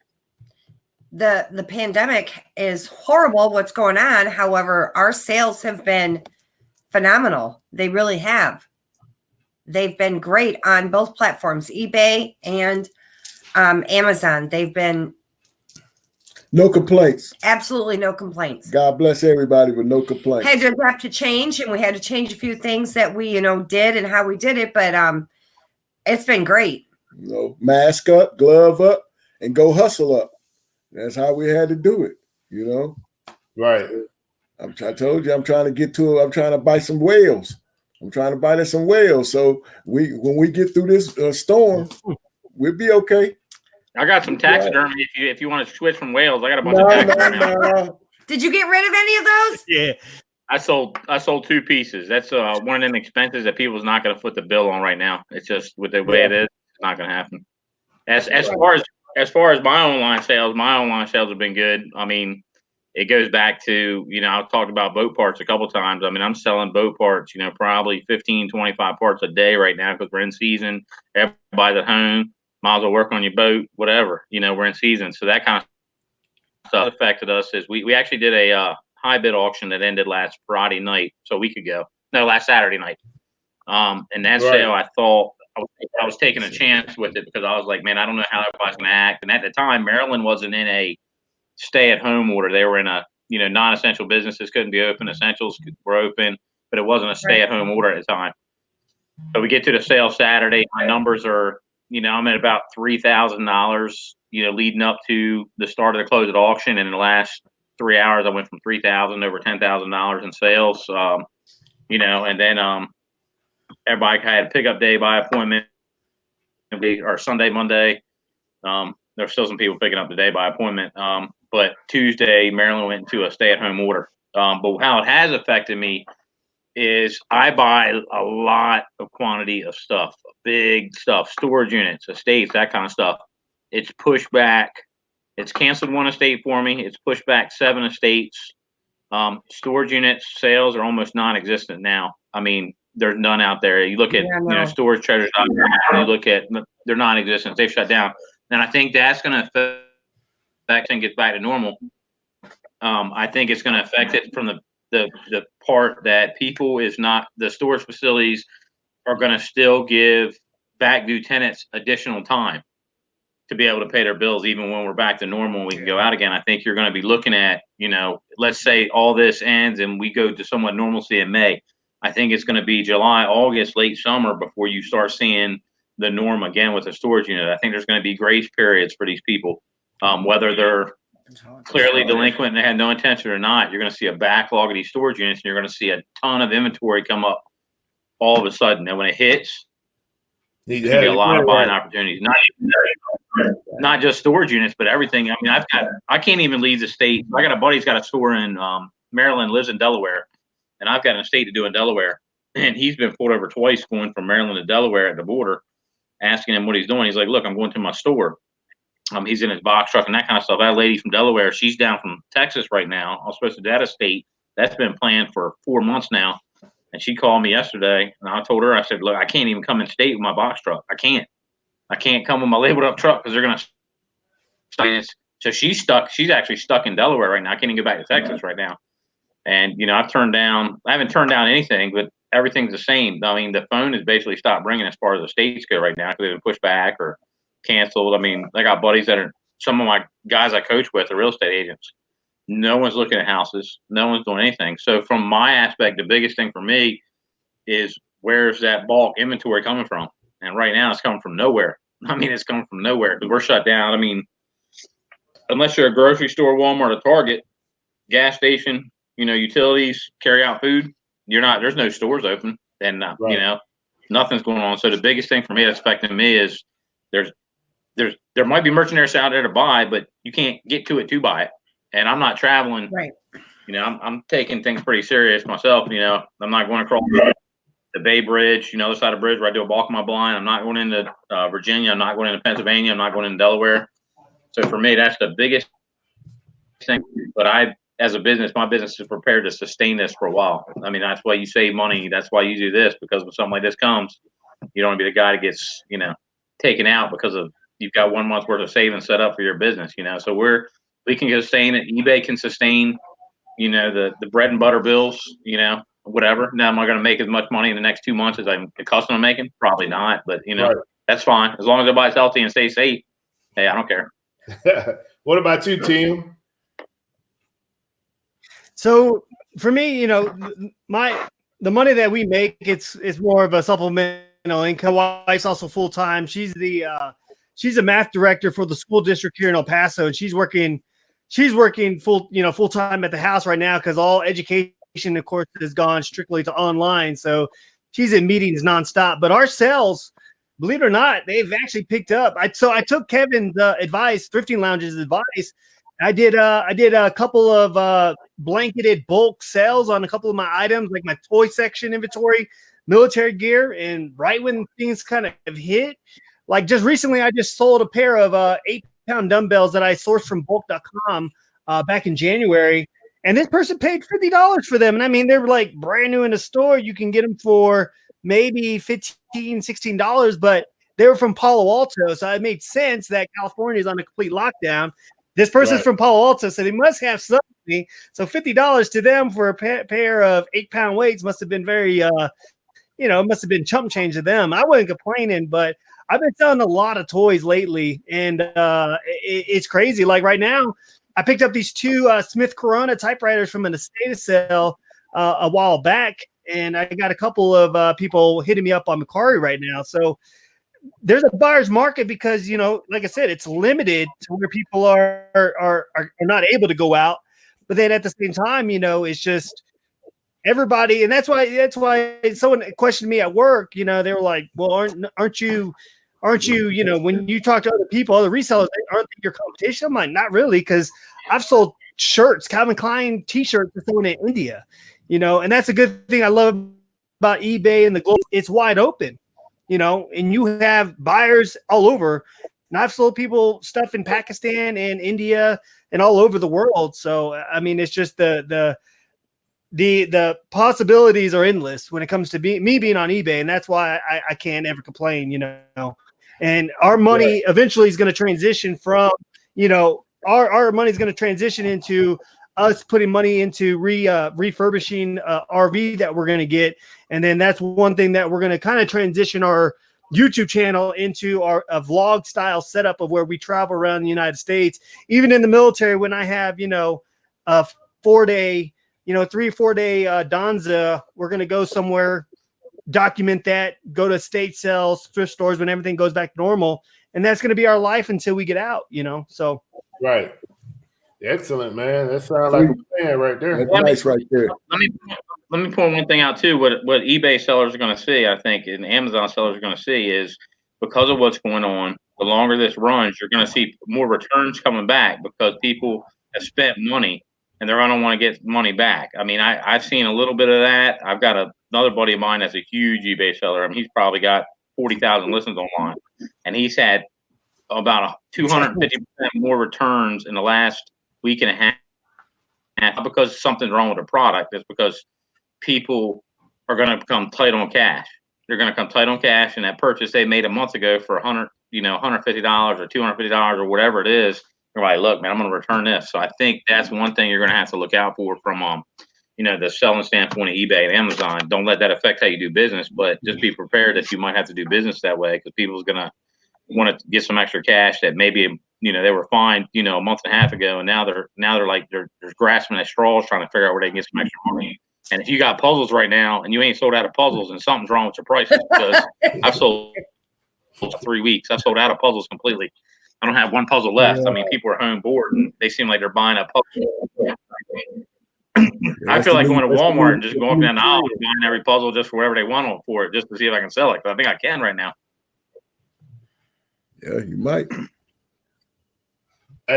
[SPEAKER 3] The pandemic is horrible what's going on. However, our sales have been phenomenal. They really have. They've been great on both platforms, eBay and Amazon. They've been
[SPEAKER 4] no complaints.
[SPEAKER 3] Absolutely no complaints.
[SPEAKER 4] God bless everybody with no complaints.
[SPEAKER 3] Had to adapt to change, and we had to change a few things that we, did and how we did it, but it's been great.
[SPEAKER 4] Mask up, glove up, and go hustle up. That's how we had to do it,
[SPEAKER 1] Right.
[SPEAKER 4] I told you I'm trying to buy some whales. I'm trying to buy some whales. So when we get through this storm, we'll be okay.
[SPEAKER 2] I got some taxidermy. If you want to switch from whales, I got a bunch of taxidermy.
[SPEAKER 4] No.
[SPEAKER 3] Did you get rid of any of those?
[SPEAKER 5] Yeah. I
[SPEAKER 2] sold 2 pieces. That's one of them expenses that people's not going to foot the bill on right now. It's just with the way it is, it's not going to happen. As far as my online sales have been good. I mean, it goes back to, I've talked about boat parts a couple times. I mean, I'm selling boat parts, probably 15, 25 parts a day right now because we're in season. Everybody's at home. Might as well work on your boat, whatever. We're in season. So that kind of stuff affected us. Is we actually did a high bid auction that ended last Friday night, so a week ago. No, last Saturday night. And that sale, I thought I was taking a chance with it because I was like, man, I don't know how everybody's going to act. And at the time, Maryland wasn't in a stay-at-home order. They were in a, non-essential businesses couldn't be open. Essentials were open, but it wasn't a stay-at-home order at the time. So we get to the sale Saturday. My numbers are, I'm at about $3,000, leading up to the start of the close at auction. And in the last 3 hours, I went from $3,000 over $10,000 in sales. And then everybody had a pickup day by appointment, or Sunday, Monday. There's still some people picking up the day by appointment. But Tuesday, Maryland went into a stay-at-home order. But how it has affected me is I buy a lot of quantity of stuff, big stuff, storage units, estates, that kind of stuff. It's pushed back. It's canceled one estate for me. It's pushed back 7 estates. Storage units sales are almost non-existent now. I mean, there's none out there. You look at storage treasures. You look at, they're non-existent. They've shut down, and I think that's going to affect and get back to normal. I think it's going to affect it from the part that people is not, the storage facilities are going to still give back due tenants additional time to be able to pay their bills, even when we're back to normal and we can go out again. I think you're going to be looking at, let's say all this ends and we go to somewhat normalcy in May. I think it's going to be July, August, late summer before you start seeing the norm again with a storage unit. I think there's going to be grace periods for these people, whether they're clearly delinquent and they had no intention or not. You're going to see a backlog of these storage units, and you're going to see a ton of inventory come up all of a sudden. And when it hits, there's going to be a lot of buying opportunities. Not just storage units, but everything. I mean, I can't even leave the state. I got a buddy who's got a store in Maryland, lives in Delaware, and I've got an estate to do in Delaware. And he's been pulled over twice going from Maryland to Delaware at the border, asking him what he's doing. He's like, look, I'm going to my store. He's in his box truck and that kind of stuff. That lady from Delaware, she's down from Texas right now. I was supposed to do that estate. That's been planned for 4 months now. And she called me yesterday, and I told her, I said, look, I can't even come in state with my box truck. I can't come with my labeled up truck because they're going to. So she's stuck. She's actually stuck in Delaware right now. I can't even get back to Texas right now. And, I haven't turned down anything, but everything's the same. I mean, the phone has basically stopped ringing as far as the states go right now because they've been pushed back or canceled. I mean, I got buddies that are, some of my guys I coach with are real estate agents. No one's looking at houses. No one's doing anything. So from my aspect, the biggest thing for me is where's that bulk inventory coming from? And right now it's coming from nowhere. I mean, it's coming from nowhere because we're shut down. I mean, unless you're a grocery store, Walmart, or Target, gas station, utilities, carry out food, there's no stores open, and nothing's going on. So the biggest thing for me that's affecting me is there might be merchandise out there to buy, but you can't get to it to buy it. And I'm not traveling. Right. I'm taking things pretty serious myself. I'm not going across the Bay Bridge, the other side of the bridge where I do a bulk of my blind. I'm not going into Virginia. I'm not going into Pennsylvania. I'm not going into Delaware. So for me, that's the biggest thing. But as a business, my business is prepared to sustain this for a while. I mean, that's why you save money. That's why you do this, because when something like this comes, you don't want to be the guy that gets, taken out because of you've got 1 month's worth of savings set up for your business, So we can sustain it. eBay can sustain, the bread and butter bills, whatever. Now, am I going to make as much money in the next 2 months as I'm accustomed to making? Probably not, but right. That's fine. As long as everybody's healthy and stay safe. Hey, I don't care.
[SPEAKER 1] What about you, Tim?
[SPEAKER 5] So for me, the money that we make, it's more of a supplemental income. My wife's also full time. She's a math director for the school district here in El Paso, and she's working full time at the house right now because all education, of course, has gone strictly to online. So she's in meetings nonstop. But our sales, believe it or not, they've actually picked up. I took Kevin's advice, Thrifting Lounge's advice. I did a couple of blanketed bulk sales on a couple of my items, like my toy section inventory, military gear, and right when things kind of hit, like just recently, I just sold a pair of 8-pound dumbbells that I sourced from bulk.com back in January, and this person paid $50 for them. And I mean, they were like brand new in the store. You can get them for maybe $15, $16, but they were from Palo Alto, so it made sense that California is on a complete lockdown. This person's from Palo Alto, so they must have something. So $50 to them for a pair of 8-pound weights must have been very, it must have been chump change to them. I wasn't complaining, but I've been selling a lot of toys lately, and it's crazy. Like right now, I picked up these 2 Smith Corona typewriters from an estate sale a while back, and I got a couple of people hitting me up on Macari right now. So there's a buyer's market because, like I said, it's limited to where people are not able to go out. But then at the same time, it's just everybody. And that's why someone questioned me at work, they were like, well, aren't you, when you talk to other people, other resellers, aren't they your competition? I'm like, not really. Cause I've sold shirts, Calvin Klein t-shirts to someone in India, you know, and that's a good thing I love about eBay and the global. It's wide open, you know, and you have buyers all over. And I've sold people stuff in Pakistan and India and all over the world. So I mean, it's just the possibilities are endless when it comes to me being on eBay, and that's why I can't ever complain, you know. And our money eventually is going to transition from, you know, our money is going to transition into us putting money into refurbishing RV that we're going to get, and then that's one thing that we're going to kind of transition our YouTube channel into a vlog style setup of where we travel around the United States. Even in the military, when I have, you know, a 4-day, you know, 3 or 4 day Donza, we're going to go somewhere, document that, go to estate sales, thrift stores when everything goes back to normal. And that's going to be our life until we get out, you know? So.
[SPEAKER 1] Right. Excellent, man. That sounds like a plan right there.
[SPEAKER 4] That's nice right there.
[SPEAKER 2] Let me point one thing out too. What eBay sellers are going to see, I think, and Amazon sellers are going to see is because of what's going on, the longer this runs, you're going to see more returns coming back because people have spent money and they're going to want to get money back. I mean, I've seen a little bit of that. I've got another buddy of mine that's a huge eBay seller. I mean, he's probably got 40,000 listings online, and he's had about 250% more returns in the last week and a half. Not because something's wrong with the product, it's because people are going to become tight on cash. They're going to come tight on cash, and that purchase they made a month ago for $150 or $250 or whatever it is, they're like, look, man, I'm going to return this. So I think that's one thing you're going to have to look out for from, you know, the selling standpoint of eBay and Amazon. Don't let that affect how you do business, but just be prepared that you might have to do business that way because people's going to want to get some extra cash that maybe, you know, they were fine, you know, a month and a half ago, and now they're like they're grasping at straws trying to figure out where they can get some extra money. And if you got puzzles right now and you ain't sold out of puzzles, and something's wrong with your prices, because I've sold 3 weeks. I've sold out of puzzles completely. I don't have one puzzle left. I mean, people are home bored and they seem like they're buying a puzzle. I feel like going to Walmart and just going down the aisle and buying every puzzle just for whatever they want for it, just to see if I can sell it. But I think I can right now.
[SPEAKER 4] Yeah, you might.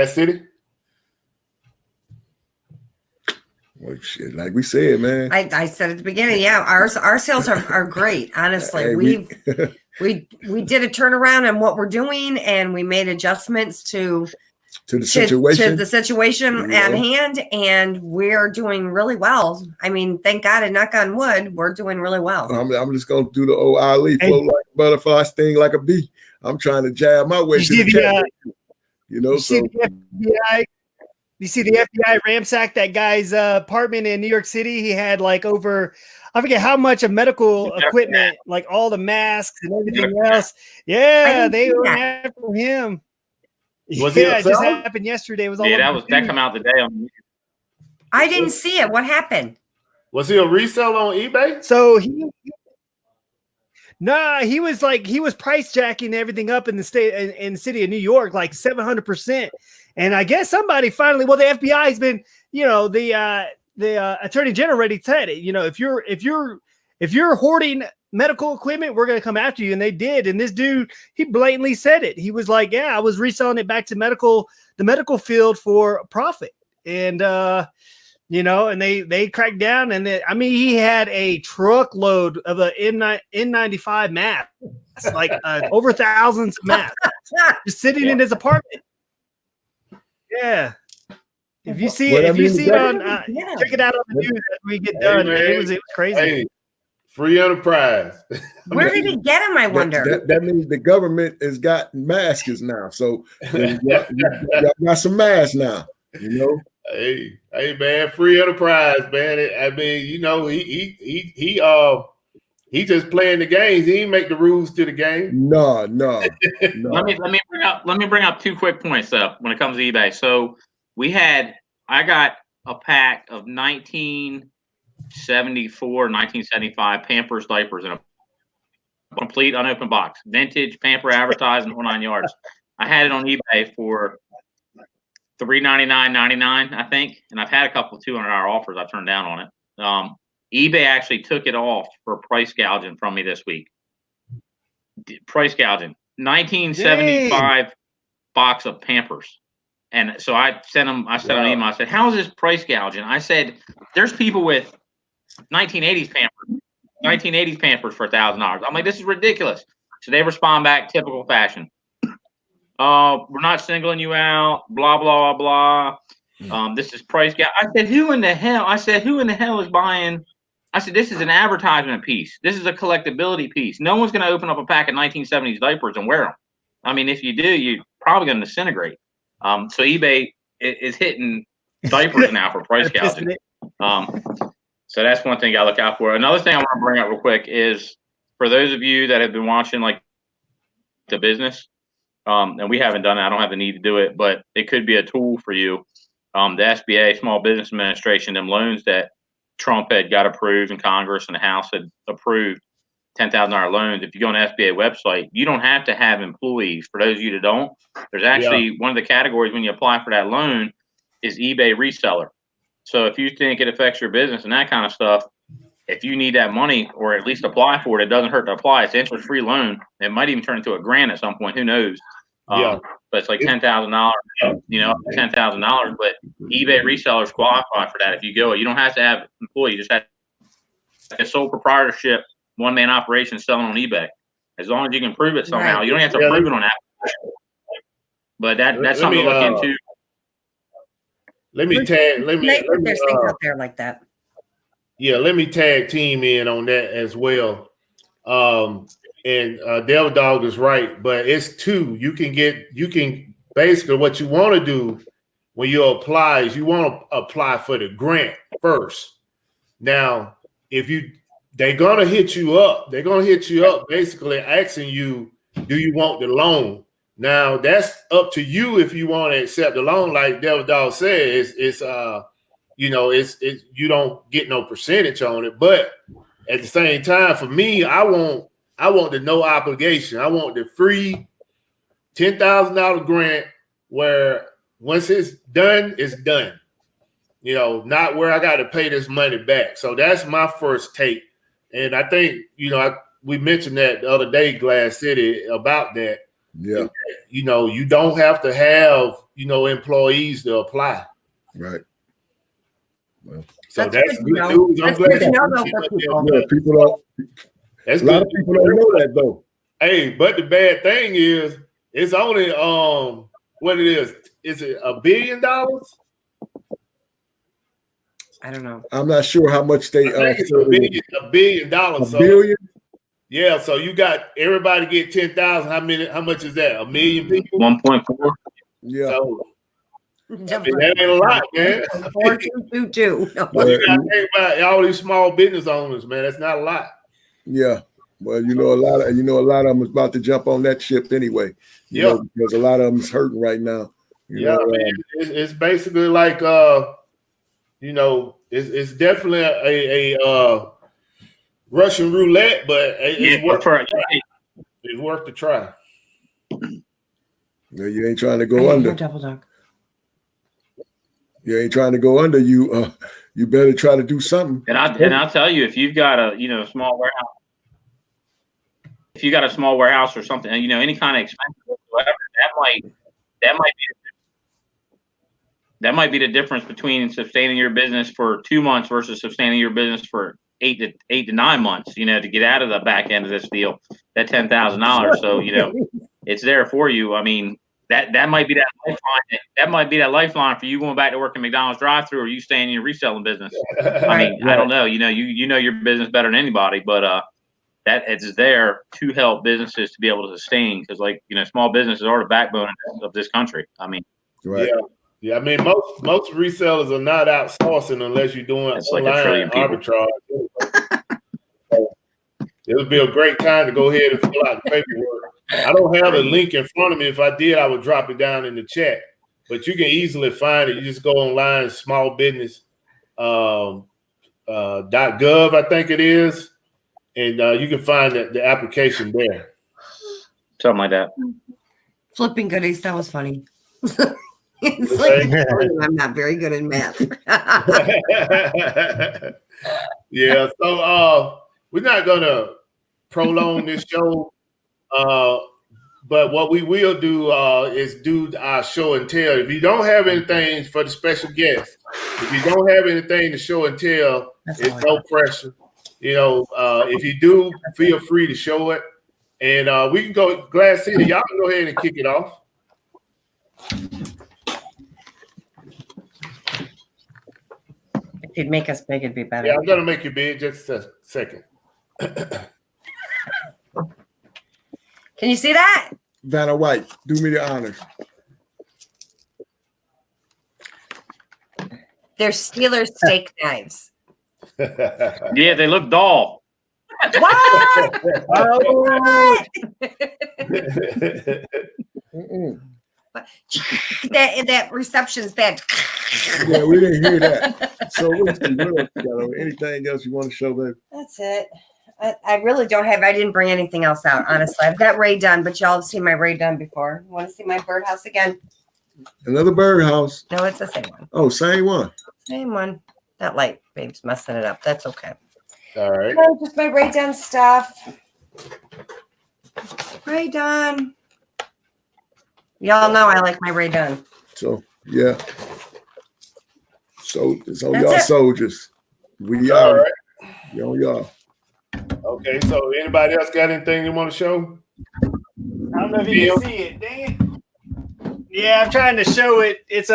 [SPEAKER 1] City.
[SPEAKER 4] Well, shit, like we said, man.
[SPEAKER 3] I said at the beginning, yeah, our sales are great. Honestly,
[SPEAKER 4] Hey,
[SPEAKER 3] we did a turnaround on what we're doing, and we made adjustments to
[SPEAKER 4] the situation,
[SPEAKER 3] at hand, and we're doing really well. I mean, thank God, and knock on wood, we're doing really well.
[SPEAKER 4] I'm just gonna do the old Ali, float like a butterfly, sting like a bee. I'm trying to jab my way to the championship. You know, so
[SPEAKER 5] you see the FBI ransacked that guy's apartment in New York City. He had like over, I forget how much of medical equipment, like all the masks and everything else. Yeah, they were after him.
[SPEAKER 1] Was
[SPEAKER 5] it just happened yesterday. It was all
[SPEAKER 2] that come out today.
[SPEAKER 3] I didn't see it. What happened?
[SPEAKER 1] Was he a reseller on eBay?
[SPEAKER 5] So he was price jacking everything up in the state in the city of New York, like 700%. And I guess somebody finally, well, the FBI has been, you know, the attorney general already said it. You know, if you're hoarding medical equipment, we're going to come after you. And they did. And this dude, he blatantly said it. He was like, yeah, I was reselling it back to the medical field for profit. And, you know, and they cracked down, and he had a truckload of a N95 masks, like over thousands of masks, just sitting in his apartment. Yeah. If you see it, on, check it out on the news as we get done. It was crazy. Hey,
[SPEAKER 1] free enterprise.
[SPEAKER 3] Where did he get them? I wonder.
[SPEAKER 4] That means the government has got masks now. So y'all got some masks now. You know.
[SPEAKER 1] Hey, man, free enterprise, man. I mean, you know, he just playing the games. He didn't make the rules to the game.
[SPEAKER 4] No.
[SPEAKER 2] Let me bring up 2 quick points though when it comes to eBay. So I got a pack of 1974, 1975 Pampers diapers in a complete unopened box, vintage Pamper advertising, whole 9 yards. I had it on eBay for $399.99, I think, and I've had a couple of $200 offers I turned down on it. eBay actually took it off for price gouging from me this week. Price gouging, 1975 box of Pampers, and so I sent them an email. I said, "How is this price gouging?" I said, "There's people with 1980s Pampers for $1,000. I'm like, this is ridiculous. So they respond back, typical fashion. We're not singling you out, blah, blah, blah. This is price gap. I said, who in the hell is buying? I said, this is an advertisement piece. This is a collectability piece. No one's going to open up a pack of 1970s diapers and wear them. I mean, if you do, you're probably going to disintegrate. So eBay is hitting diapers now for price gouging. So that's one thing I look out for. Another thing I want to bring up real quick is for those of you that have been watching like the business, and we haven't done it. I don't have the need to do it, but it could be a tool for you. The SBA, Small Business Administration, them loans that Trump had got approved in Congress and the House had approved, $10,000 loans. If you go on the SBA website, you don't have to have employees. For those of you that don't, there's actually one of the categories when you apply for that loan is eBay reseller. So if you think it affects your business and that kind of stuff, if you need that money or at least apply for it, it doesn't hurt to apply. It's an interest-free loan. It might even turn into a grant at some point. Who knows? But it's like $10,000, $10,000. But eBay resellers qualify for that. If you go, you don't have to have employees. You just have a sole proprietorship, one-man operation selling on eBay. As long as you can prove it somehow, right. You don't have to prove it on Apple. But that's something to look into.
[SPEAKER 3] There's things out there like that.
[SPEAKER 1] Yeah, let me tag team in on that as well. And Devil Dog is right, but it's two. You can basically what you want to do when you apply is you want to apply for the grant first. Now, they're gonna hit you up. They're gonna hit you up basically asking you, do you want the loan? Now that's up to you if you want to accept the loan. Like Devil Dog said, it's you don't get no percentage on it. But at the same time, for me, I want the no obligation. I want the free $10,000 grant where once it's done, it's done. Not where I got to pay this money back. So that's my first take. And I think, we mentioned that the other day, Glass City, about that.
[SPEAKER 4] Yeah.
[SPEAKER 1] You don't have to have, employees to apply.
[SPEAKER 4] Right. Well,
[SPEAKER 1] so that's good news. I'm glad
[SPEAKER 4] people don't. A lot of people don't know that though.
[SPEAKER 1] Hey, but the bad thing is, it's only what it is. Is it $1 billion?
[SPEAKER 3] I don't know.
[SPEAKER 4] I'm not sure how much they.
[SPEAKER 1] It's $1 billion.
[SPEAKER 4] $1 billion.
[SPEAKER 1] Yeah, so you got everybody get 10,000. How much is that? 1 million people?
[SPEAKER 2] 1.4.
[SPEAKER 4] Yeah.
[SPEAKER 1] So, that ain't a lot, man.
[SPEAKER 3] 4,222.
[SPEAKER 1] You gotta think about all these small business owners, man. That's not a lot.
[SPEAKER 4] Yeah. Well, a lot of them is about to jump on that ship anyway. Because a lot of them is hurting right now.
[SPEAKER 1] It's basically like it's definitely a Russian roulette, but it's worth the try.
[SPEAKER 4] No, you ain't trying to go under.
[SPEAKER 3] Double Dog.
[SPEAKER 4] You ain't trying to go under. You better try to do something.
[SPEAKER 2] And I'll tell you, if you've got a small warehouse, if you got a small warehouse or something, any kind of expense whatsoever, that might be the difference between sustaining your business for 2 months versus sustaining your business for 8 to 9 months. To get out of the back end of this deal, that $10,000. So it's there for you. I mean, that might be that lifeline. That might be that lifeline for you going back to work in McDonald's drive-thru, or you staying in your reselling business. I mean, I don't know. You know your business better than anybody, but that it's there to help businesses to be able to sustain, because small businesses are the backbone of this country. I mean,
[SPEAKER 4] right.
[SPEAKER 1] Yeah. I mean, most resellers are not outsourcing unless you're doing online arbitrage. So it would be a great time to go ahead and fill out the paperwork. I don't have a link in front of me. If I did, I would drop it down in the chat. But you can easily find it. You just go online, smallbusiness.gov, I think it is, and you can find the application there.
[SPEAKER 2] Something like that.
[SPEAKER 3] Flipping goodies. That was funny. It's like I'm not very good in math.
[SPEAKER 1] Yeah, so we're not gonna prolong this show, but what we will do is do our show and tell. If you don't have anything for the special guest, if you don't have anything to show and tell, It's no pressure. You know, if you do, feel free to show it. And we can go, Glass City, y'all can go ahead and kick it off.
[SPEAKER 3] If you'd make us big, it'd be better.
[SPEAKER 1] Yeah, I'm going to make you big just a second.
[SPEAKER 3] Can you see that?
[SPEAKER 4] Vanna White, do me the honors.
[SPEAKER 3] They're Steelers steak knives.
[SPEAKER 2] Yeah, they look dull.
[SPEAKER 3] What? that reception's bad.
[SPEAKER 4] Yeah, we didn't hear that. So what else you got? Anything else you want to show, baby?
[SPEAKER 3] That's it. I really don't have. I didn't bring anything else out, honestly. I've got Ray done, but y'all have seen my Ray done before. Want to see my birdhouse again?
[SPEAKER 4] Another birdhouse.
[SPEAKER 3] No, it's the same one.
[SPEAKER 4] Oh, same one.
[SPEAKER 3] Same one. That light, babe's messing it up. That's okay.
[SPEAKER 1] All right.
[SPEAKER 3] No, just my Ray done stuff. Ray done. Y'all know I like my Ray done.
[SPEAKER 4] So yeah. So
[SPEAKER 3] That's
[SPEAKER 4] y'all
[SPEAKER 3] it.
[SPEAKER 4] soldiers. We
[SPEAKER 1] All
[SPEAKER 4] are.
[SPEAKER 1] right.
[SPEAKER 4] Y'all.
[SPEAKER 1] Okay, so anybody else got anything you want to show?
[SPEAKER 5] I don't know if you can see it. Dang it. Yeah, I'm trying to show it. It's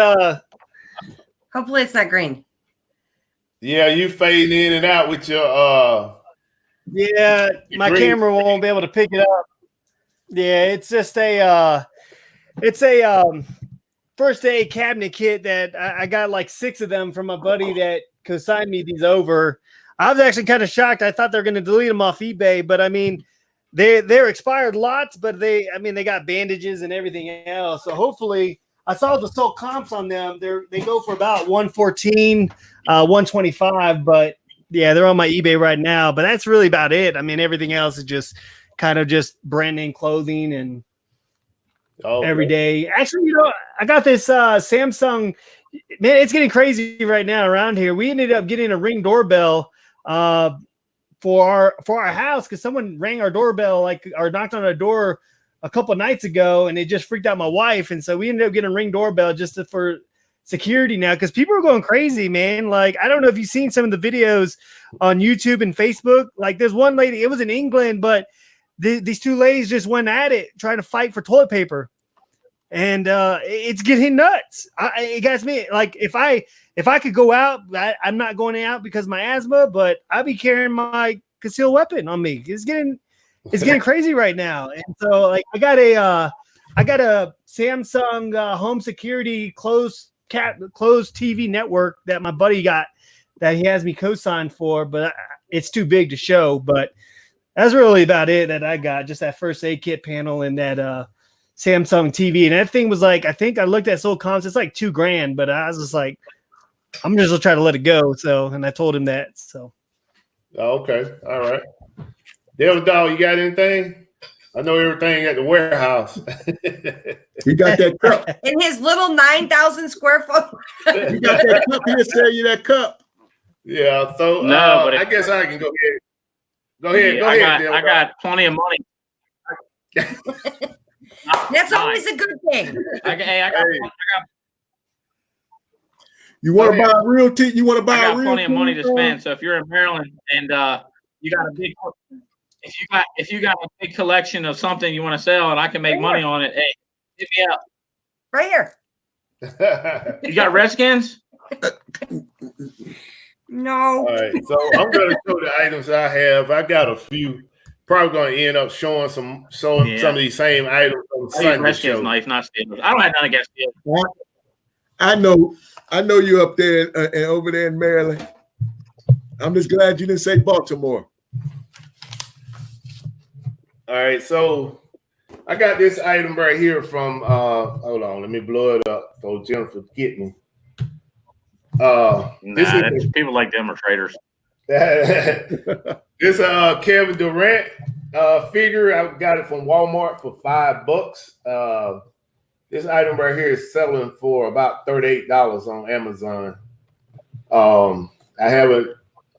[SPEAKER 3] Hopefully it's not green.
[SPEAKER 1] Yeah, you fading in and out with your
[SPEAKER 5] yeah, my
[SPEAKER 1] green
[SPEAKER 5] camera won't be able to pick it up. Yeah, it's just a first aid cabinet kit that I got like 6 of them from my buddy that consigned me these over. I was actually kind of shocked. I thought they were going to delete them off eBay, but I mean, they're expired lots, but they got bandages and everything else. So hopefully, I saw the sold comps on them. They go for about 114, 125, but yeah, they're on my eBay right now. But that's really about it. I mean, everything else is just kind of just brand name clothing and every day. Actually, I got this Samsung. Man, it's getting crazy right now around here. We ended up getting a Ring doorbell for our house because someone rang our doorbell or knocked on our door a couple of nights ago, and it just freaked out my wife. And so we ended up getting a Ring doorbell just for security now because people are going crazy, man. Like, I don't know if you've seen some of the videos on YouTube and Facebook. Like, there's one lady, it was in England, but these 2 ladies just went at it trying to fight for toilet paper. And it's getting nuts. It gets me. Like, if I could go out, I'm not going out because of my asthma, but I'll be carrying my concealed weapon on me. It's getting crazy right now. And so, like, I got a Samsung home security closed TV network that my buddy got that he has me co-signed for, but it's too big to show. But that's really about it that I got. Just that first aid kit panel and that Samsung TV. And that thing was like, I think I looked at sold comps, it's like $2,000, but I was just like, I'm just gonna try to let it go. So, and I told him that. So,
[SPEAKER 1] okay, all right. Devil Dog, you got anything? I know everything at the warehouse.
[SPEAKER 4] You got that cup.
[SPEAKER 3] In his little 9,000 square foot.
[SPEAKER 4] You got that cup. He'll sell you that cup.
[SPEAKER 1] Yeah, so
[SPEAKER 2] No, but
[SPEAKER 1] I guess I can go ahead. Go ahead. Devil
[SPEAKER 2] I
[SPEAKER 1] Dog.
[SPEAKER 2] got plenty of money.
[SPEAKER 3] That's always a good thing.
[SPEAKER 2] I got
[SPEAKER 4] You want to buy a real tea? You want to buy a real
[SPEAKER 2] plenty of money to
[SPEAKER 4] tea?
[SPEAKER 2] spend. So if you're in Maryland and you got a big, if you got a big collection of something you want to sell and I can make money on it, hey, hit me up.
[SPEAKER 3] Right here.
[SPEAKER 2] You got Redskins?
[SPEAKER 3] No.
[SPEAKER 1] All right, so I'm going to show the items I have. I got a few. Probably going to end up showing some of these same items on the Sunday
[SPEAKER 2] Redskins
[SPEAKER 1] show.
[SPEAKER 2] knife, not Steelers. I don't have nothing against Steelers.
[SPEAKER 4] I know you up there and over there in Maryland. I'm just glad you didn't say Baltimore.
[SPEAKER 1] All right, so I got this item right here from hold on, let me blow it up so Jennifer get me.
[SPEAKER 2] People like them are traitors.
[SPEAKER 1] This Kevin Durant figure. I got it from Walmart for $5. This item right here is selling for about $38 on Amazon. I haven't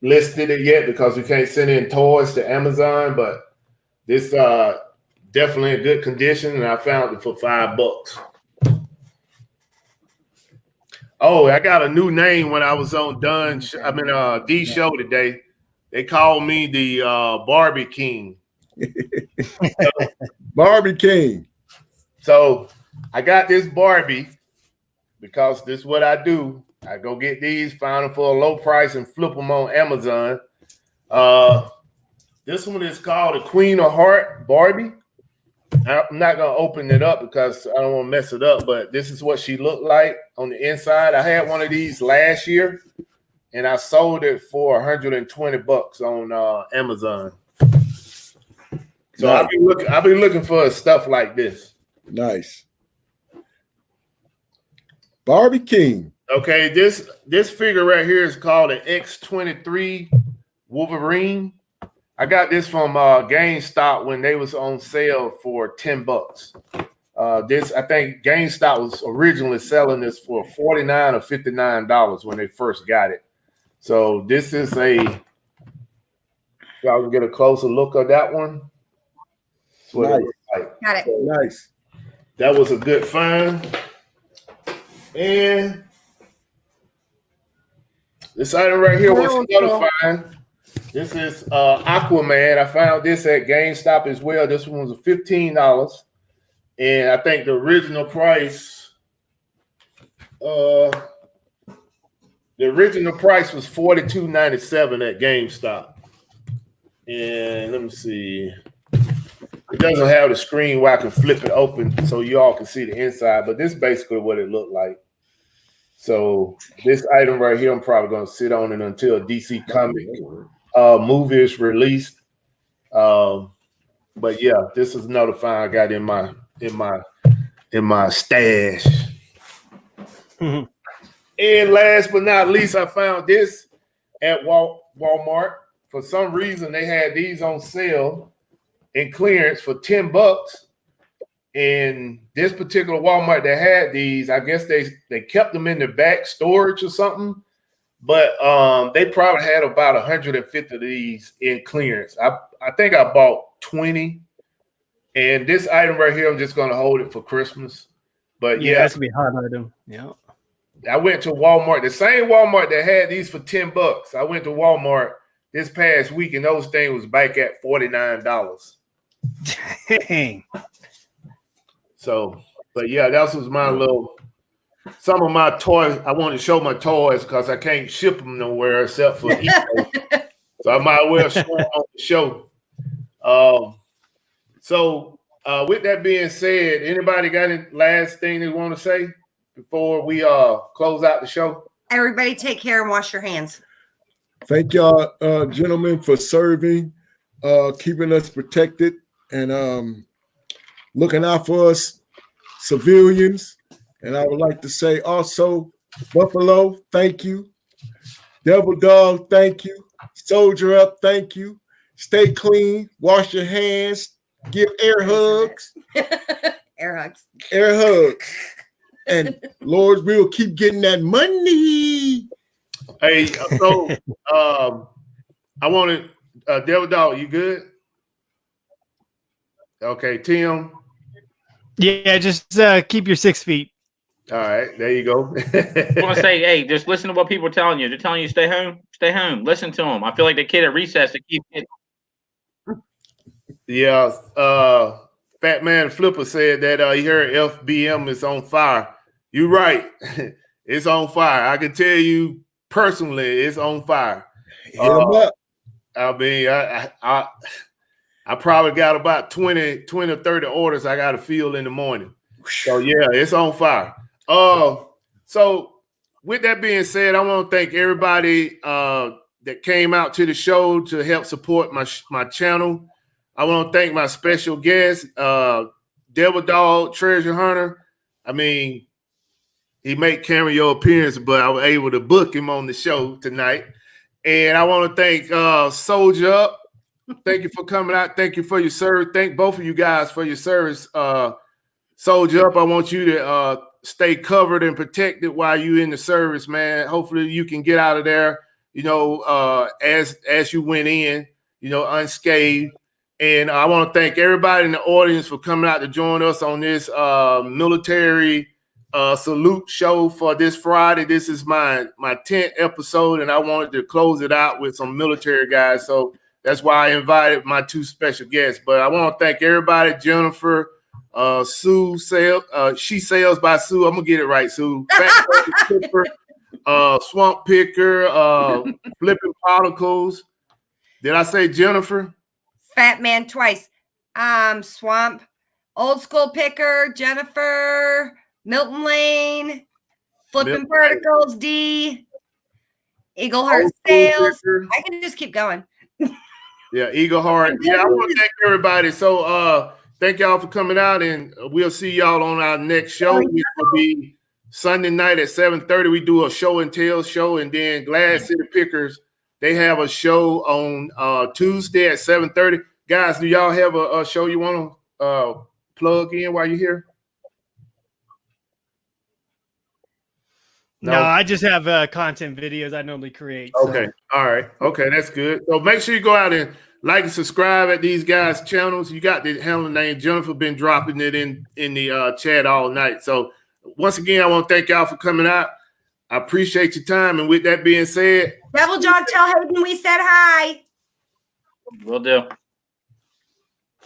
[SPEAKER 1] listed it yet because we can't send in toys to Amazon, but this definitely in good condition, and I found it for $5. Oh, I got a new name when I was on D show today. They called me the Barbie King.
[SPEAKER 4] Barbie King.
[SPEAKER 1] So I got this Barbie because this is what I do. I go get these, find them for a low price, and flip them on Amazon. This one is called the Queen of Heart Barbie. I'm not gonna open it up because I don't want to mess it up, but this is what she looked like on the inside. I had one of these last year, and I sold it for $120 on Amazon. So
[SPEAKER 4] Nice.
[SPEAKER 1] I'll be looking for stuff like this.
[SPEAKER 4] Nice. Barbie King.
[SPEAKER 1] Okay, this figure right here is called an X23 Wolverine. I got this from GameStop when they was on sale for $10. This, I think GameStop was originally selling this for $49 or $59 when they first got it. So this is y'all can get a closer look at that one. That's what it looks like.
[SPEAKER 3] Got it.
[SPEAKER 4] Nice.
[SPEAKER 1] That was a good find. And this item right here was another find. This is Aquaman. I found this at GameStop as well. This one was $15. And I think the original price was $42.97 at GameStop. And let me see. It doesn't have the screen where I can flip it open so you all can see the inside, but this is basically what it looked like. So this item right here, I'm probably going to sit on it until a DC comic movie is released. But yeah, this is another find I got in my stash.
[SPEAKER 5] Mm-hmm.
[SPEAKER 1] And last but not least, I found this at Walmart. For some reason, they had these on sale in clearance for $10. And this particular Walmart that had these, I guess they kept them in the back storage or something. But they probably had about 150 of these in clearance. I think I bought 20. And this item right here, I'm just going to hold it for Christmas. But yeah,
[SPEAKER 5] that's gonna be a hard item. Yeah.
[SPEAKER 1] I went to Walmart, the same Walmart that had these for $10. I went to Walmart this past week, and those things was back at $49.
[SPEAKER 5] Dang.
[SPEAKER 1] So, but yeah, that was some of my toys. I want to show my toys because I can't ship them nowhere except for eBay. So I might as well show them on the show. So with that being said, anybody got any last thing they want to say before we close out the show?
[SPEAKER 3] Everybody take care and wash your hands.
[SPEAKER 4] Thank y'all, gentlemen, for serving, keeping us protected, and looking out for us civilians. And I would like to say also, Buffalo, thank you. Devil Dog, thank you. Soldier Up, thank you. Stay clean, wash your hands, give air hugs.
[SPEAKER 3] Air hugs.
[SPEAKER 4] Air hugs. And Lord, we'll keep getting that money.
[SPEAKER 1] Hey, so I wanted Devil Dog, you good? Okay, Tim.
[SPEAKER 5] Yeah, just keep your 6 feet.
[SPEAKER 1] All right, there you go.
[SPEAKER 2] I want to say, hey, just listen to what people are telling you. They're telling you stay home, stay home. Listen to them. I feel like the kid at recess that keeps it.
[SPEAKER 1] Yeah, Fat Man Flipper said that he heard FBM is on fire. You're right. It's on fire. I can tell you personally, it's on fire.
[SPEAKER 4] Hit 'em up.
[SPEAKER 1] I mean, I probably got about 20 or 30 orders I got to fill in the morning. So yeah, it's on fire. So with that being said, I want to thank everybody that came out to the show to help support my channel. I want to thank my special guest, Devil Dog Treasure Hunter. I mean, he made cameo appearance, but I was able to book him on the show tonight. And I want to thank Soldier Up. Thank you for coming out. Thank you for your service. Thank both of you guys for your service. Soldier Up, I want you to stay covered and protected while you're in the service, man. Hopefully you can get out of there, as you went in, unscathed. And I want to thank everybody in the audience for coming out to join us on this military salute show for this Friday. This is my 10th episode, and I wanted to close it out with some military guys. So that's why I invited my 2 special guests. But I want to thank everybody, Jennifer, Sue, She Sells by Sue. I'm going to get it right, Sue. Picker, Swamp Picker, Flipping Particles. Did I say Jennifer?
[SPEAKER 3] Fat Man twice. Swamp, Old School Picker, Jennifer, Milton Lane, Flipping Particles, D, Eagle Heart Sales. I can just keep going.
[SPEAKER 1] Yeah, Eagle Heart. Yeah, I want to thank everybody. So thank y'all for coming out, and we'll see y'all on our next show, which will be Sunday night at 7:30. We do a show and tell show, and then Glass City Pickers, they have a show on Tuesday at 7:30. Guys, do y'all have a show you want to plug in while you're here?
[SPEAKER 5] No, I just have content videos I normally create. So.
[SPEAKER 1] Okay. All right. Okay, that's good. So make sure you go out and like and subscribe at these guys' channels. You got the handle name. Jennifer been dropping it in the chat all night. So once again, I want to thank y'all for coming out. I appreciate your time. And with that being said,
[SPEAKER 3] Devil Dog, tell Hayden we said hi.
[SPEAKER 2] Will do.